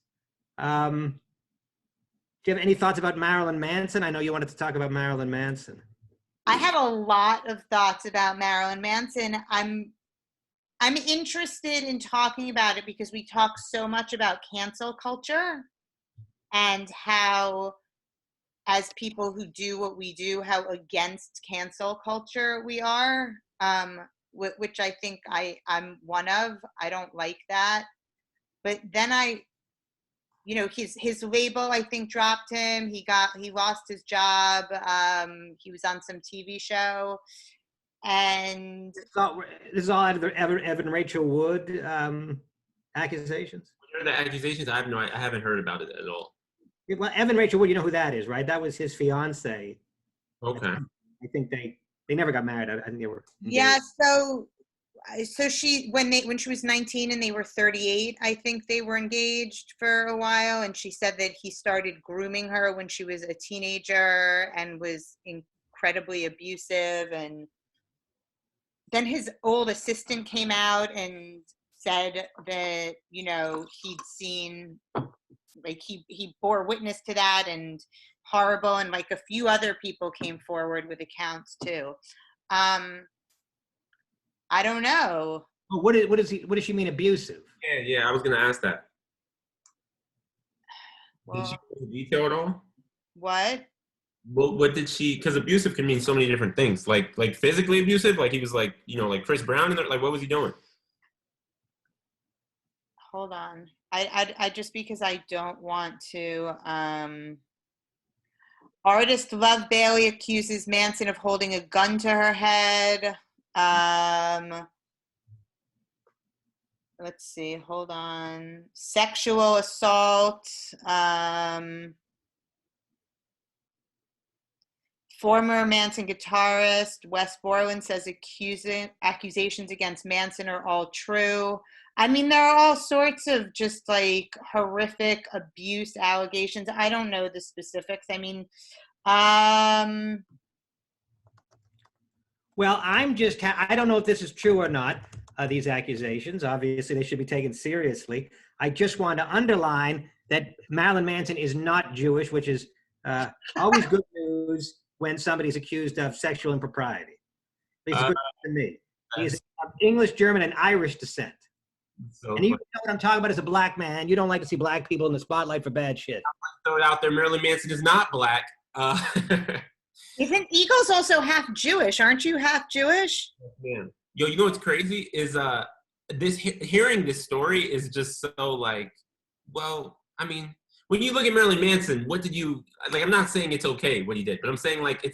Do you have any thoughts about Marilyn Manson? I know you wanted to talk about Marilyn Manson. I have a lot of thoughts about Marilyn Manson. I'm interested in talking about it because we talk so much about cancel culture and how, as people who do what we do, how against cancel culture we are, which I think I'm one of. I don't like that. But then his label, I think, dropped him. He lost his job. He was on some TV show, and this is all out of the Evan Rachel Wood accusations. What are the accusations? I haven't heard about it at all. Well, Evan Rachel Wood, you know who that is, right? That was his fiance. Okay. I think they never got married. I think they were. Yeah. So she when she was 19 and they were 38, I think they were engaged for a while, and she said that he started grooming her when she was a teenager and was incredibly abusive. And then his old assistant came out and said that he'd seen, like, he bore witness to that, and horrible, and like a few other people came forward with accounts too. I don't know. Well, what does she mean abusive? Yeah, I was gonna ask that. Well, did she go into detail at all? What? Well, what did she? Because abusive can mean so many different things. Like physically abusive, like he was like like Chris Brown, and like what was he doing? Hold on. I just, because I don't want to. Artist Love Bailey accuses Manson of holding a gun to her head. Let's see. Hold on. Sexual assault. Former Manson guitarist Wes Borland says accusations against Manson are all true. I mean, there are all sorts of just like horrific abuse allegations. I don't know the specifics. I mean, well, I don't know if this is true or not, these accusations. Obviously, they should be taken seriously. I just want to underline that Marilyn Manson is not Jewish, which is always good news when somebody's accused of sexual impropriety. It's good to me. He's of English, German, and Irish descent. So and you know what I'm talking about as a black man. You don't like to see black people in the spotlight for bad shit. Throw it out there. Marilyn Manson is not black. Isn't Eagles also half Jewish? Aren't you half Jewish? Man, yo, you know what's crazy is hearing this story is just so like, well, I mean, when you look at Marilyn Manson, what did you like? I'm not saying it's okay what he did, but I'm saying like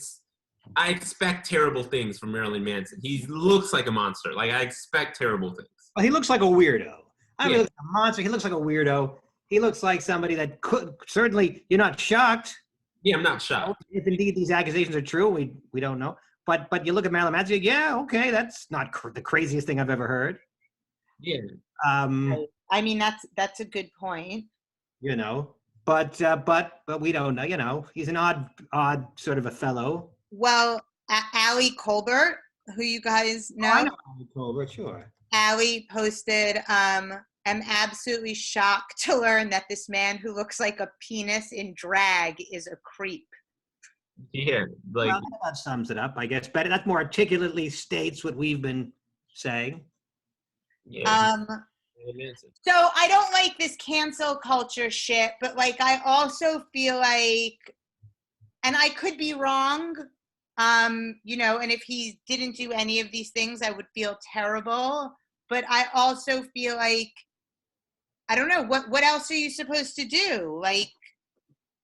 I expect terrible things from Marilyn Manson. He looks like a monster. Like I expect terrible things. Well, he looks like a weirdo. I mean, he looks like a monster. He looks like a weirdo. He looks like somebody that could certainly. You're not shocked. Yeah, I'm not shocked. If indeed these accusations are true, we don't know. But you look at Marilyn Manson, yeah, okay, that's not the craziest thing I've ever heard. Yeah. I mean, that's a good point. But we don't know. He's an odd sort of a fellow. Well, Allie Colbert, who you guys know. I know Allie Colbert, sure. Allie posted, I'm absolutely shocked to learn that this man who looks like a penis in drag is a creep. Yeah, like well, that sums it up, I guess. But that more articulately states what we've been saying. Yeah. So I don't like this cancel culture shit, but like I also feel like, and I could be wrong, and if he didn't do any of these things, I would feel terrible. But I also feel like, I don't know, what else are you supposed to do? Like,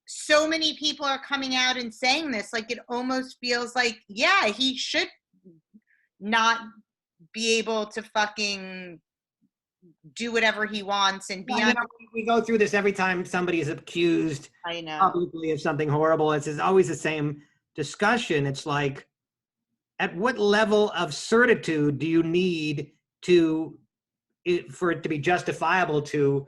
so many people are coming out and saying this, like it almost feels like, yeah, he should not be able to fucking do whatever he wants and be on. We go through this every time somebody is accused publicly of something horrible. It's always the same discussion. It's like, at what level of certitude do you need for it to be justifiable to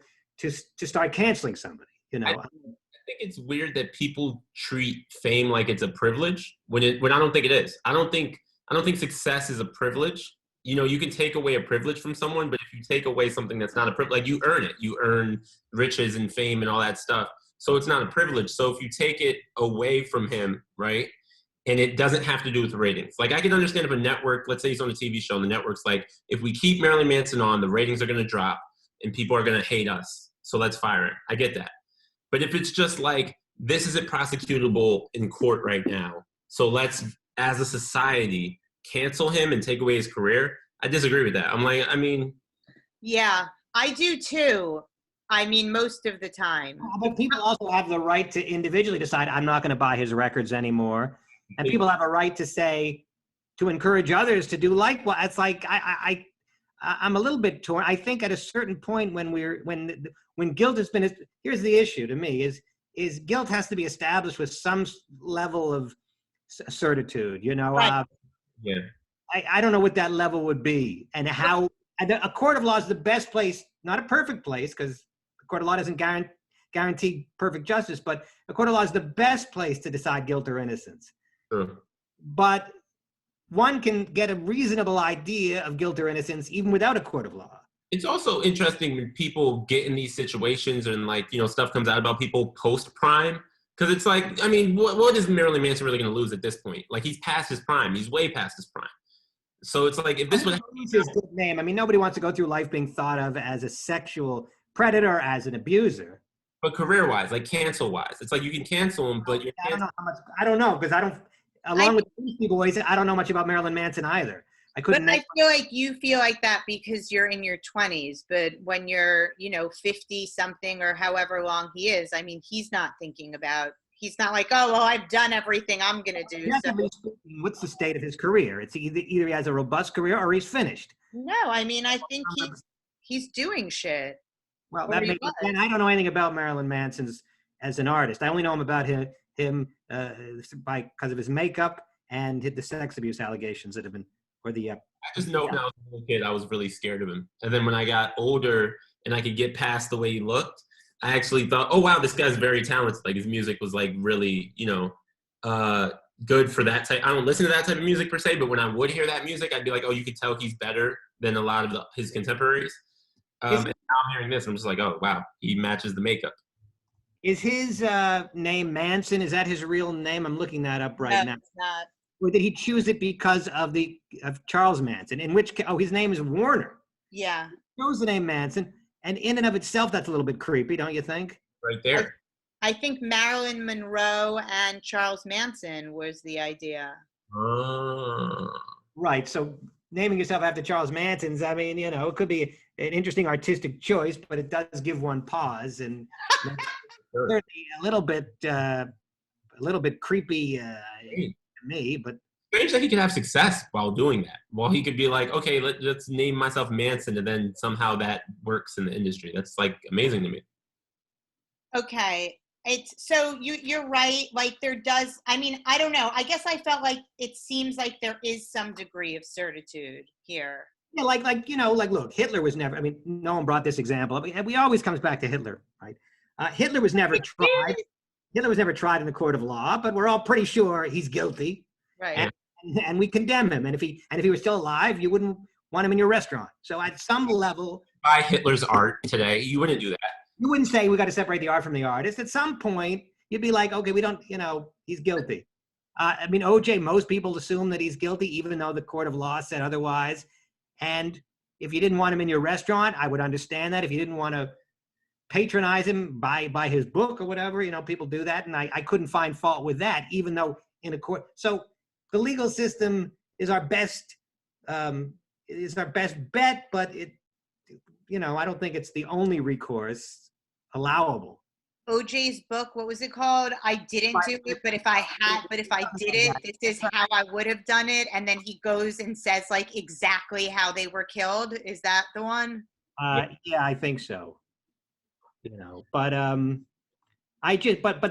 start canceling somebody? I think it's weird that people treat fame like it's a privilege when I don't think it is. I don't think success is a privilege. You can take away a privilege from someone, but if you take away something that's not a privilege, like you earn it. You earn riches and fame and all that stuff. So it's not a privilege. So if you take it away from him, right, and it doesn't have to do with the ratings. Like, I can understand if a network, let's say he's on a TV show, and the network's like, if we keep Marilyn Manson on, the ratings are going to drop and people are going to hate us. So let's fire him. I get that. But if it's just like, this isn't prosecutable in court right now, so let's, as a society, cancel him and take away his career, I disagree with that. I'm like, I mean. Yeah, I do too. I mean, most of the time. But people also have the right to individually decide, I'm not going to buy his records anymore. And people have a right to say, to encourage others to do likewise. It's like, I'm a little bit torn. I think at a certain point when guilt has been, here's the issue to me, is guilt has to be established with some level of certitude, you know? Right. Yeah. I don't know what that level would be, and how a court of law is the best place, not a perfect place, because the court of law doesn't guarantee perfect justice, but a court of law is the best place to decide guilt or innocence. Sure. But one can get a reasonable idea of guilt or innocence even without a court of law. It's also interesting when people get in these situations and, like, you know, stuff comes out about people post-prime. Because it's like, I mean, what is Marilyn Manson really going to lose at this point? Like, he's past his prime. He's way past his prime. So it's like, if this was his good name, I mean, nobody wants to go through life being thought of as a sexual predator, as an abuser. But career-wise, like cancel-wise, it's like you can cancel him, but you're I don't know how much. I don't know, because I don't. Along with the Beastie Boys, I don't know much about Marilyn Manson either. I couldn't. But I feel like you feel like that because you're in your 20s. But when you're, 50 something or however long he is, I mean, he's not thinking about. He's not like, oh well, I've done everything I'm gonna do. So. What's the state of his career? It's either he has a robust career or he's finished. No, I mean, I think he's doing shit. Well, that makes. And I don't know anything about Marilyn Manson's as an artist. I only know him about him because of his makeup and the sex abuse allegations that have been, or the. I just know when I was a little kid, I was really scared of him, and then when I got older and I could get past the way he looked, I actually thought, oh wow, this guy's very talented. Like, his music was like really, good for that type. I don't listen to that type of music per se, but when I would hear that music, I'd be like, oh, you could tell he's better than a lot of his contemporaries. And now I'm hearing this, I'm just like, oh wow, he matches the makeup. Is his name Manson? Is that his real name? I'm looking that up right now. It's not. Or did he choose it because of Charles Manson? In which case, his name is Warner. Yeah. He chose the name Manson, and in and of itself, that's a little bit creepy, don't you think? Right there. I think Marilyn Monroe and Charles Manson was the idea. Right. So naming yourself after Charles Manson's, I mean, it could be an interesting artistic choice, but it does give one pause, and certainly a little bit creepy to me. But strange that he could have success while doing that. While he could be like, okay, let's name myself Manson, and then somehow that works in the industry. That's like amazing to me. Okay. So you're right. Like, there does, I mean, I don't know. I guess I felt like it seems like there is some degree of certitude here. Yeah, look, Hitler was never, I mean, no one brought this example. We always comes back to Hitler, right? Hitler was never tried. Hitler was never tried in the court of law, but we're all pretty sure he's guilty. Right. And we condemn him. And if he was still alive, you wouldn't want him in your restaurant. So at some level, buy Hitler's art today, you wouldn't do that. You wouldn't say we got to separate the art from the artist. At some point, you'd be like, okay, we don't, he's guilty. I mean, OJ, most people assume that he's guilty, even though the court of law said otherwise. And if you didn't want him in your restaurant, I would understand that. If you didn't want to patronize him, buy his book or whatever, people do that. And I couldn't find fault with that, even though in a court. So the legal system is our best bet, but I don't think it's the only recourse allowable. OJ's book, what was it called? I didn't do it, but if I did it, this is how I would have done it. And then he goes and says like exactly how they were killed. Is that the one? Yeah, I think so. But but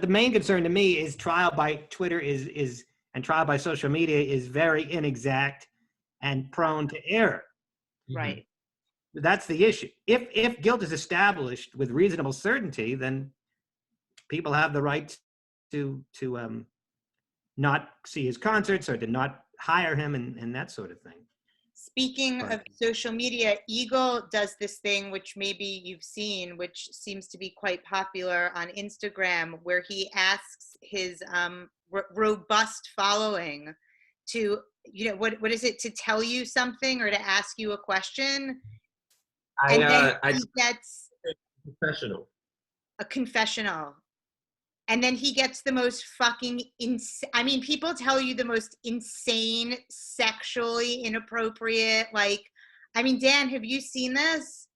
the main concern to me is trial by Twitter and trial by social media is very inexact and prone to error. Right. That's the issue. If guilt is established with reasonable certainty, then people have the right to not see his concerts or to not hire him and that sort of thing. Speaking of social media, Eagle does this thing, which maybe you've seen, which seems to be quite popular on Instagram, where he asks his robust following to, what is it, to tell you something or to ask you a question. And then he gets confessional. a confessional. And then he gets the most fucking people tell you the most insane, sexually inappropriate, Dan, have you seen this?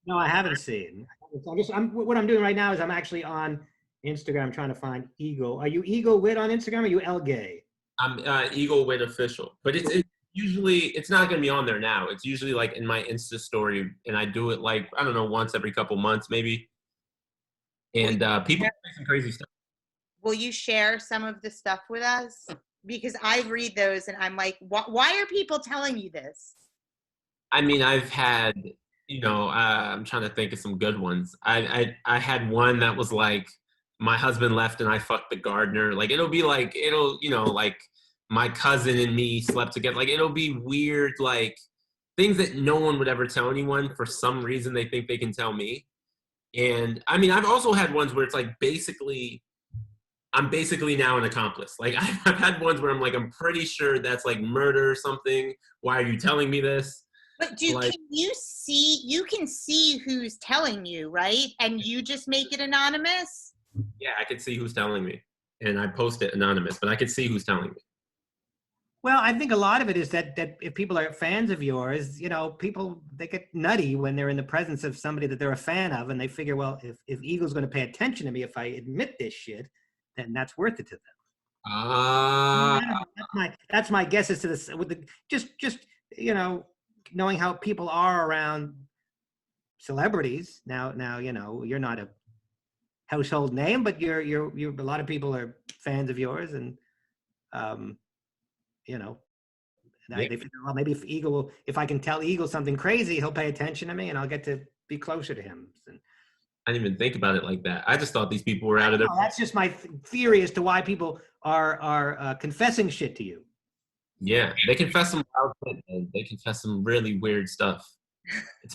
No, I haven't seen. What I'm doing right now is I'm actually on Instagram trying to find Eagle. Are you Eagle Witt on Instagram or are you L Gay? I'm Eagle Witt official, but it's usually, it's not going to be on there now. It's usually like in my Insta story, and I do it like, I don't know, once every couple months maybe. And people say some crazy stuff. Will you share some of the stuff with us? Because I read those and I'm like, why are people telling you this? I mean, I've had, I'm trying to think of some good ones. I had one that was like, my husband left and I fucked the gardener. Like, like my cousin and me slept together. Like, it'll be weird, like things that no one would ever tell anyone. For some reason, they think they can tell me. And I mean, I've also had ones where it's like, I'm basically now an accomplice. Like I've had ones where I'm like, I'm pretty sure that's like murder or something. Why are you telling me this? But can you can see who's telling you, right? And you just make it anonymous? Yeah, I could see who's telling me. And I post it anonymous, but I could see who's telling me. Well, I think a lot of it is that if people are fans of yours, people, they get nutty when they're in the presence of somebody that they're a fan of, and they figure, well, if Eagle's going to pay attention to me if I admit this shit, then that's worth it to them. That's my guess as to this. With just knowing how people are around celebrities. Now you're not a household name, but you're a lot of people are fans of yours, and they figure, well, maybe if I can tell Eagle something crazy, he'll pay attention to me and I'll get to be closer to him. And I didn't even think about it like that. I just thought these people were out of their... That's just my theory as to why people are confessing shit to you. Yeah, they confess some wild shit, man. They confess some really weird stuff. It's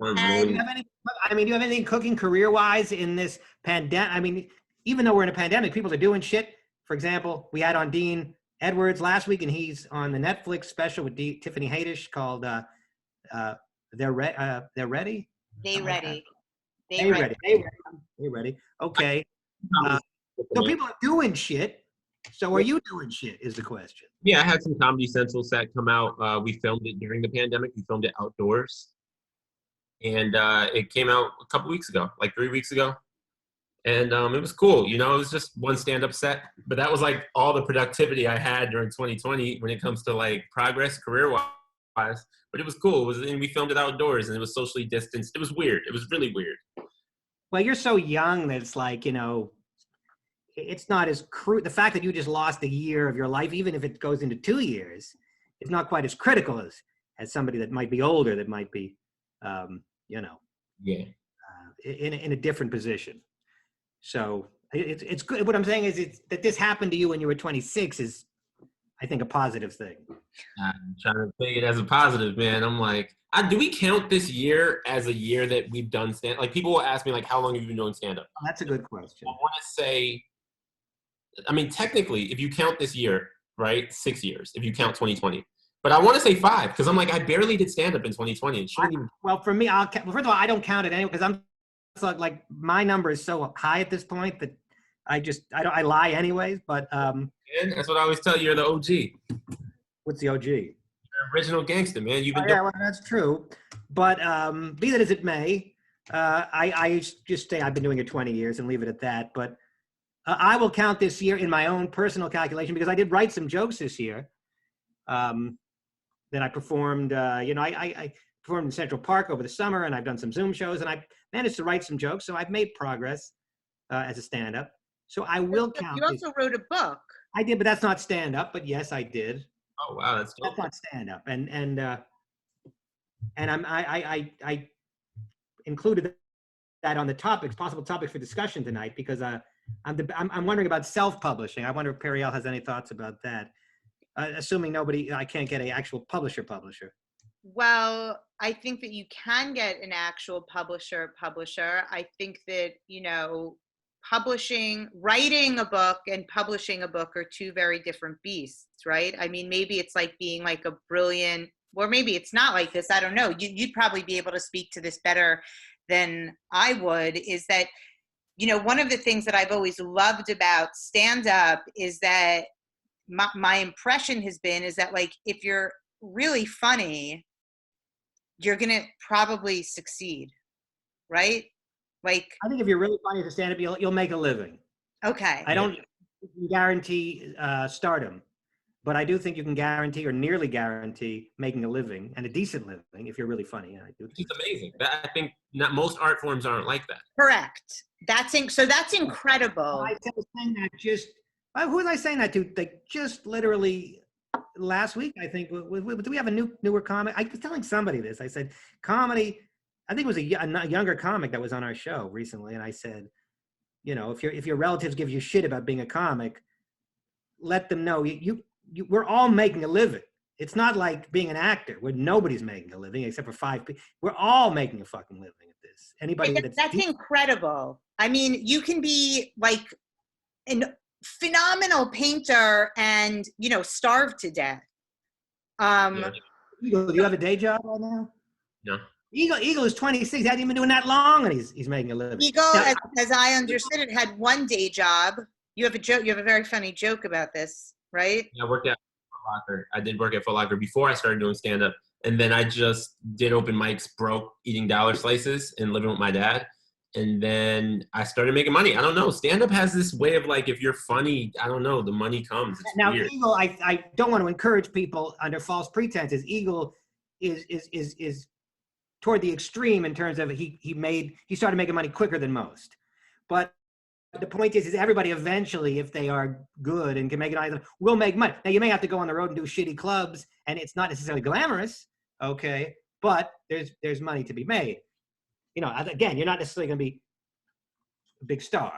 do you have anything cooking career-wise in this pandemic? I mean, even though we're in a pandemic, people are doing shit. For example, we had on Dean Edwards last week, and he's on the Netflix special with Tiffany Haddish called They're Ready? They Ready. Okay. So people are doing shit. So are you doing shit is the question. Yeah, I had some Comedy Central set come out. We filmed it during the pandemic. We filmed it outdoors. And it came out a couple weeks ago, like 3 weeks ago. And it was cool. It was just one stand-up set. But that was like all the productivity I had during 2020 when it comes to like progress career-wise. But it was cool. And we filmed it outdoors and it was socially distanced. It was weird. It was really weird. Well, you're so young that it's like, it's not as the fact that you just lost a year of your life, even if it goes into 2 years, it's not quite as critical as somebody that might be older, that might be, in a different position. So it's good. What I'm saying is that this happened to you when you were 26 is, I think, a positive thing. I'm trying to take it as a positive, man. I'm like, do we count this year as a year that we've done stand? Like, people will ask me, like, how long have you been doing stand-up? Oh, that's a good question. I want to say, I mean, technically, if you count this year, right, 6 years, if you count 2020. But I want to say 5, because I'm like, I barely did stand-up in 2020. Well, for me, first of all, I don't count it anyway, because like my number is so high at this point that I lie anyways, but that's what I always tell you. You're the OG. What's the OG? You're original gangster, man. You've been well, that's true. But be that as it may, I just say I've been doing it 20 years and leave it at that. But I will count this year in my own personal calculation, because I did write some jokes this year that I performed. I performed in Central Park over the summer, and I've done some Zoom shows, and I managed to write some jokes. So I've made progress as a stand-up. So I will count. You also wrote a book. I did, but that's not stand-up. But yes, I did. Oh wow, that's not stand-up. And I included that on the possible topics for discussion tonight, because I'm wondering about self-publishing. I wonder if Periel has any thoughts about that. assuming I can't get an actual publisher. Well, I think that you can get an actual publisher. I think that, writing a book and publishing a book are two very different beasts, right? I mean, maybe it's like being like a brilliant, or maybe it's not like this. I don't know. You'd probably be able to speak to this better than I would, is that, one of the things that I've always loved about stand-up is that my impression has been is that, like, if you're really funny, you're going to probably succeed, right? Like, I think if you're really funny as a stand-up, you'll make a living. Okay. I don't guarantee stardom, but I do think you can guarantee or nearly guarantee making a living, and a decent living, if you're really funny. I do. It's amazing. I think not most art forms aren't like that. Correct. That's incredible. I was saying that who was I saying that to? Like, just literally last week, I think. Do we have a newer comic? I was telling somebody this. I said, comedy. I think it was a younger comic that was on our show recently, and I said, if your relatives give you shit about being a comic, let them know we're all making a living. It's not like being an actor where nobody's making a living except for 5 people. We're all making a fucking living at this. Anybody that's incredible. I mean, you can be like a phenomenal painter and starve to death. Eagle, do you have a day job right now? No. Eagle is 26. He hasn't even been doing that long, and he's making a living. Eagle, now, as I understood it, had one day job. You have a joke. You have a very funny joke about this, right? I worked at Foot Locker. I did work at Foot Locker before I started doing stand-up, and then I just did open mics, broke, eating dollar slices, and living with my dad. And then I started making money. I don't know. Stand-up has this way of, like, if you're funny, I don't know, the money comes. It's now, weird. Eagle, I don't want to encourage people under false pretenses. Eagle is toward the extreme in terms of he started making money quicker than most. But the point is everybody eventually, if they are good and can make it, will make money. Now, you may have to go on the road and do shitty clubs, and it's not necessarily glamorous, okay? But there's money to be made. Again, you're not necessarily going to be a big star.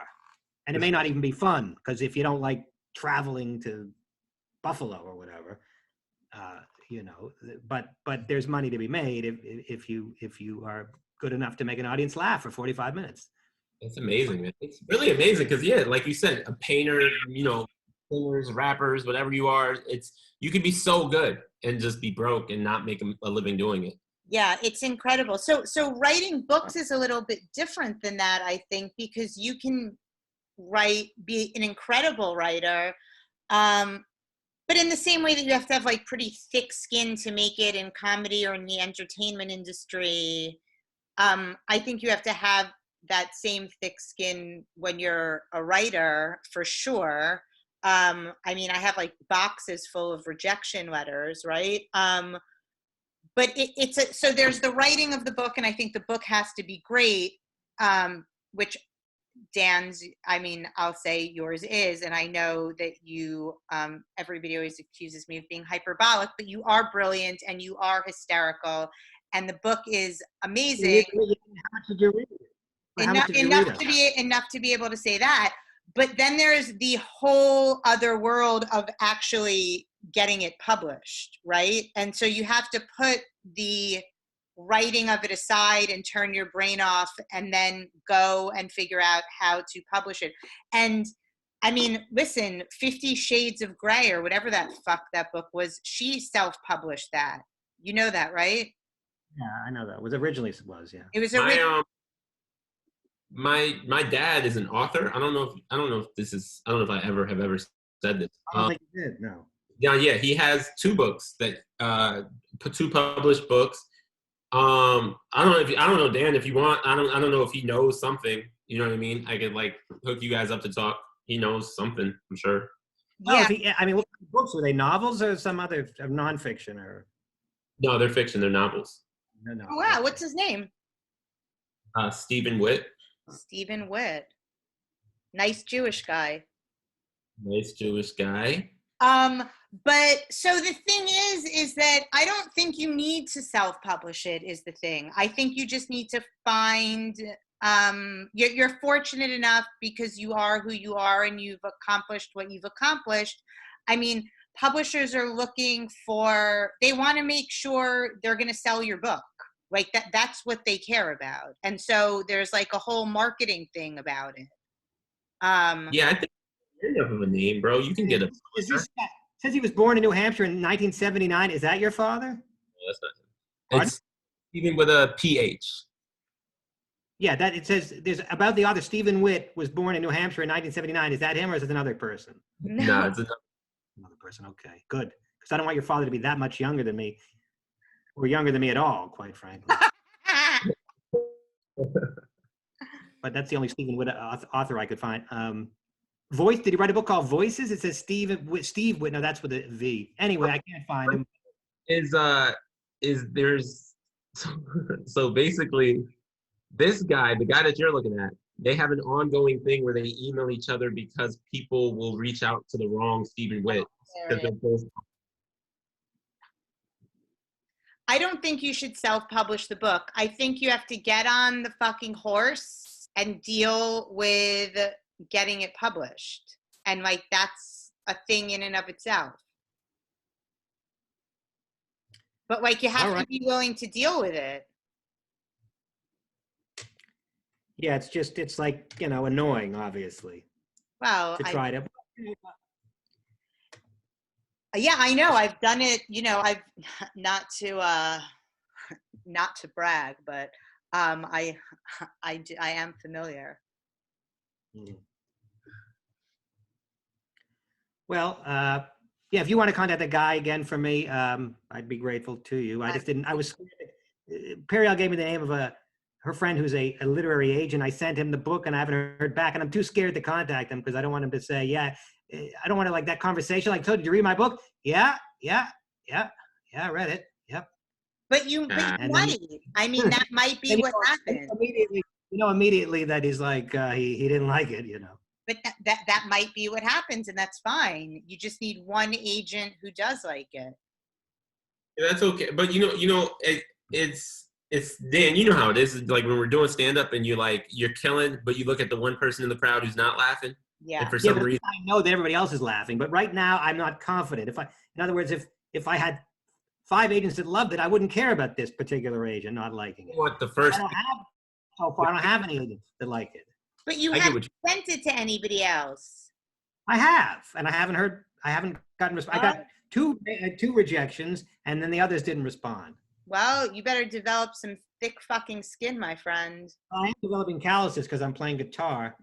And it may not even be fun, because if you don't like traveling to Buffalo or whatever, but there's money to be made if you are good enough to make an audience laugh for 45 minutes. It's amazing, man. It's really amazing because, yeah, like you said, a painter, singers, rappers, whatever you are, you could be so good and just be broke and not make a living doing it. Yeah, it's incredible. So writing books is a little bit different than that, I think, because you can be an incredible writer, but in the same way that you have to have like pretty thick skin to make it in comedy or in the entertainment industry, I think you have to have that same thick skin when you're a writer, for sure. I mean, I have like boxes full of rejection letters, right? But so there's the writing of the book, and I think the book has to be great, which Dan's, I'll say yours is, and I know that you, everybody always accuses me of being hyperbolic, but you are brilliant and you are hysterical, and the book is amazing. How much did you read it? Enough to be able to say that. But then there's the whole other world of actually getting it published, right? And so you have to put the writing of it aside and turn your brain off and then go and figure out how to publish it. And listen, 50 Shades of Grey or whatever that book was, she self-published that. You know that, right? Yeah, I know that. It was originally, yeah. It was originally. My dad is an author. I don't know if I ever said this. I don't think you did, no. Yeah, he has 2 books that 2 published books. I don't know, Dan, if you want, I don't know if he knows something, you know what I mean? I could like hook you guys up to talk. He knows something, I'm sure. Yeah. What books were they? Novels or some other nonfiction or? No, they're fiction. They're novels. No. Oh, wow, what's his name? Stephen Witt. Stephen Witt. Nice Jewish guy. Nice Jewish guy. But so the thing is that I don't think you need to self-publish it is the thing. I think you just need to find, you're fortunate enough because you are who you are and you've accomplished what you've accomplished. I mean, publishers are looking for, they want to make sure they're going to sell your book. Like that's what they care about. And so there's like a whole marketing thing about it. Yeah, I think enough of a name, bro. You can get a. Is this, says he was born in New Hampshire in 1979. Is that your father? No, that's not him. Pardon? It's even with a PH. Yeah, that it says there's about the author Stephen Witt was born in New Hampshire in 1979. Is that him or is it another person? No, it's Another person. Okay, good. Because I don't want your father to be that much younger than me, or younger than me at all, quite frankly. But that's the only Stephen Witt author I could find. Voice. Did he write a book called Voices? It says Steve Witt. No, that's with a V. Anyway, I can't find him. So basically, this guy, the guy that you're looking at, they have an ongoing thing where they email each other because people will reach out to the wrong Stephen Witt. I don't think you should self-publish the book. I think you have to get on the fucking horse and deal with getting it published. And like, that's a thing in and of itself. But like, you have to be willing to deal with it. Yeah, it's like, you know, annoying, obviously. Well, to try to. Yeah, I know. I've done it. You know, I've not to brag, but I am familiar. Well, yeah, if you want to contact the guy again for me, I'd be grateful to you. I just didn't. I was. Periel gave me the name of her friend who's a literary agent. I sent him the book, and I haven't heard back, and I'm too scared to contact him because I don't want him to say, yeah. I don't want to like that conversation. Like, told you to read my book. Yeah, I read it. Yep. But you might. I mean, that might be what happened. Immediately that he's like, he didn't like it, you know. But that might be what happens, and that's fine. You just need one agent who does like it. Yeah, that's okay. But it's Dan, you know how it is. It's like when we're doing stand-up and you're killing, but you look at the one person in the crowd who's not laughing. Yeah. And for some reason, I know that everybody else is laughing, but right now I'm not confident. In other words, if I had 5 agents that loved it, I wouldn't care about this particular agent not liking it. What the first? I don't have any agents that like it. But you haven't sent it to anybody else. I have, and I haven't gotten response. I got two rejections, and then the others didn't respond. Well, you better develop some thick fucking skin, my friend. I am developing calluses because I'm playing guitar,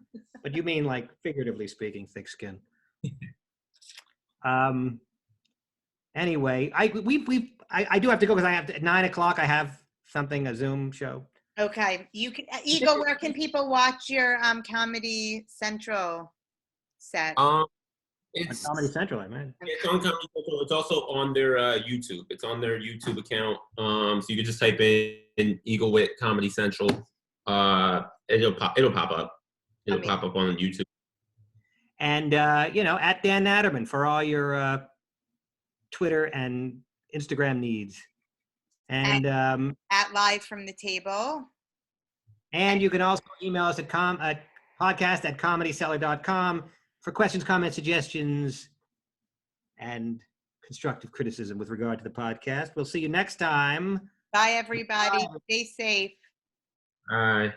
but you mean like figuratively speaking, thick skin. Anyway, I do have to go because I have to, at 9 o'clock. I have a Zoom show. Okay, you can. Eagle, where can people watch your Comedy Central set? It's Comedy Central, I mean. It's on Comedy Central. It's also on their YouTube. It's on their YouTube account. So you can just type in Eagle Witt Comedy Central. It'll pop up. It'll pop up on YouTube. And at Dan Naturman for all your Twitter and Instagram needs. And at Live from the Table. And you can also email us at podcast@comedyseller.com for questions, comments, suggestions, and constructive criticism with regard to the podcast. We'll see you next time. Bye, everybody. Stay safe. All right.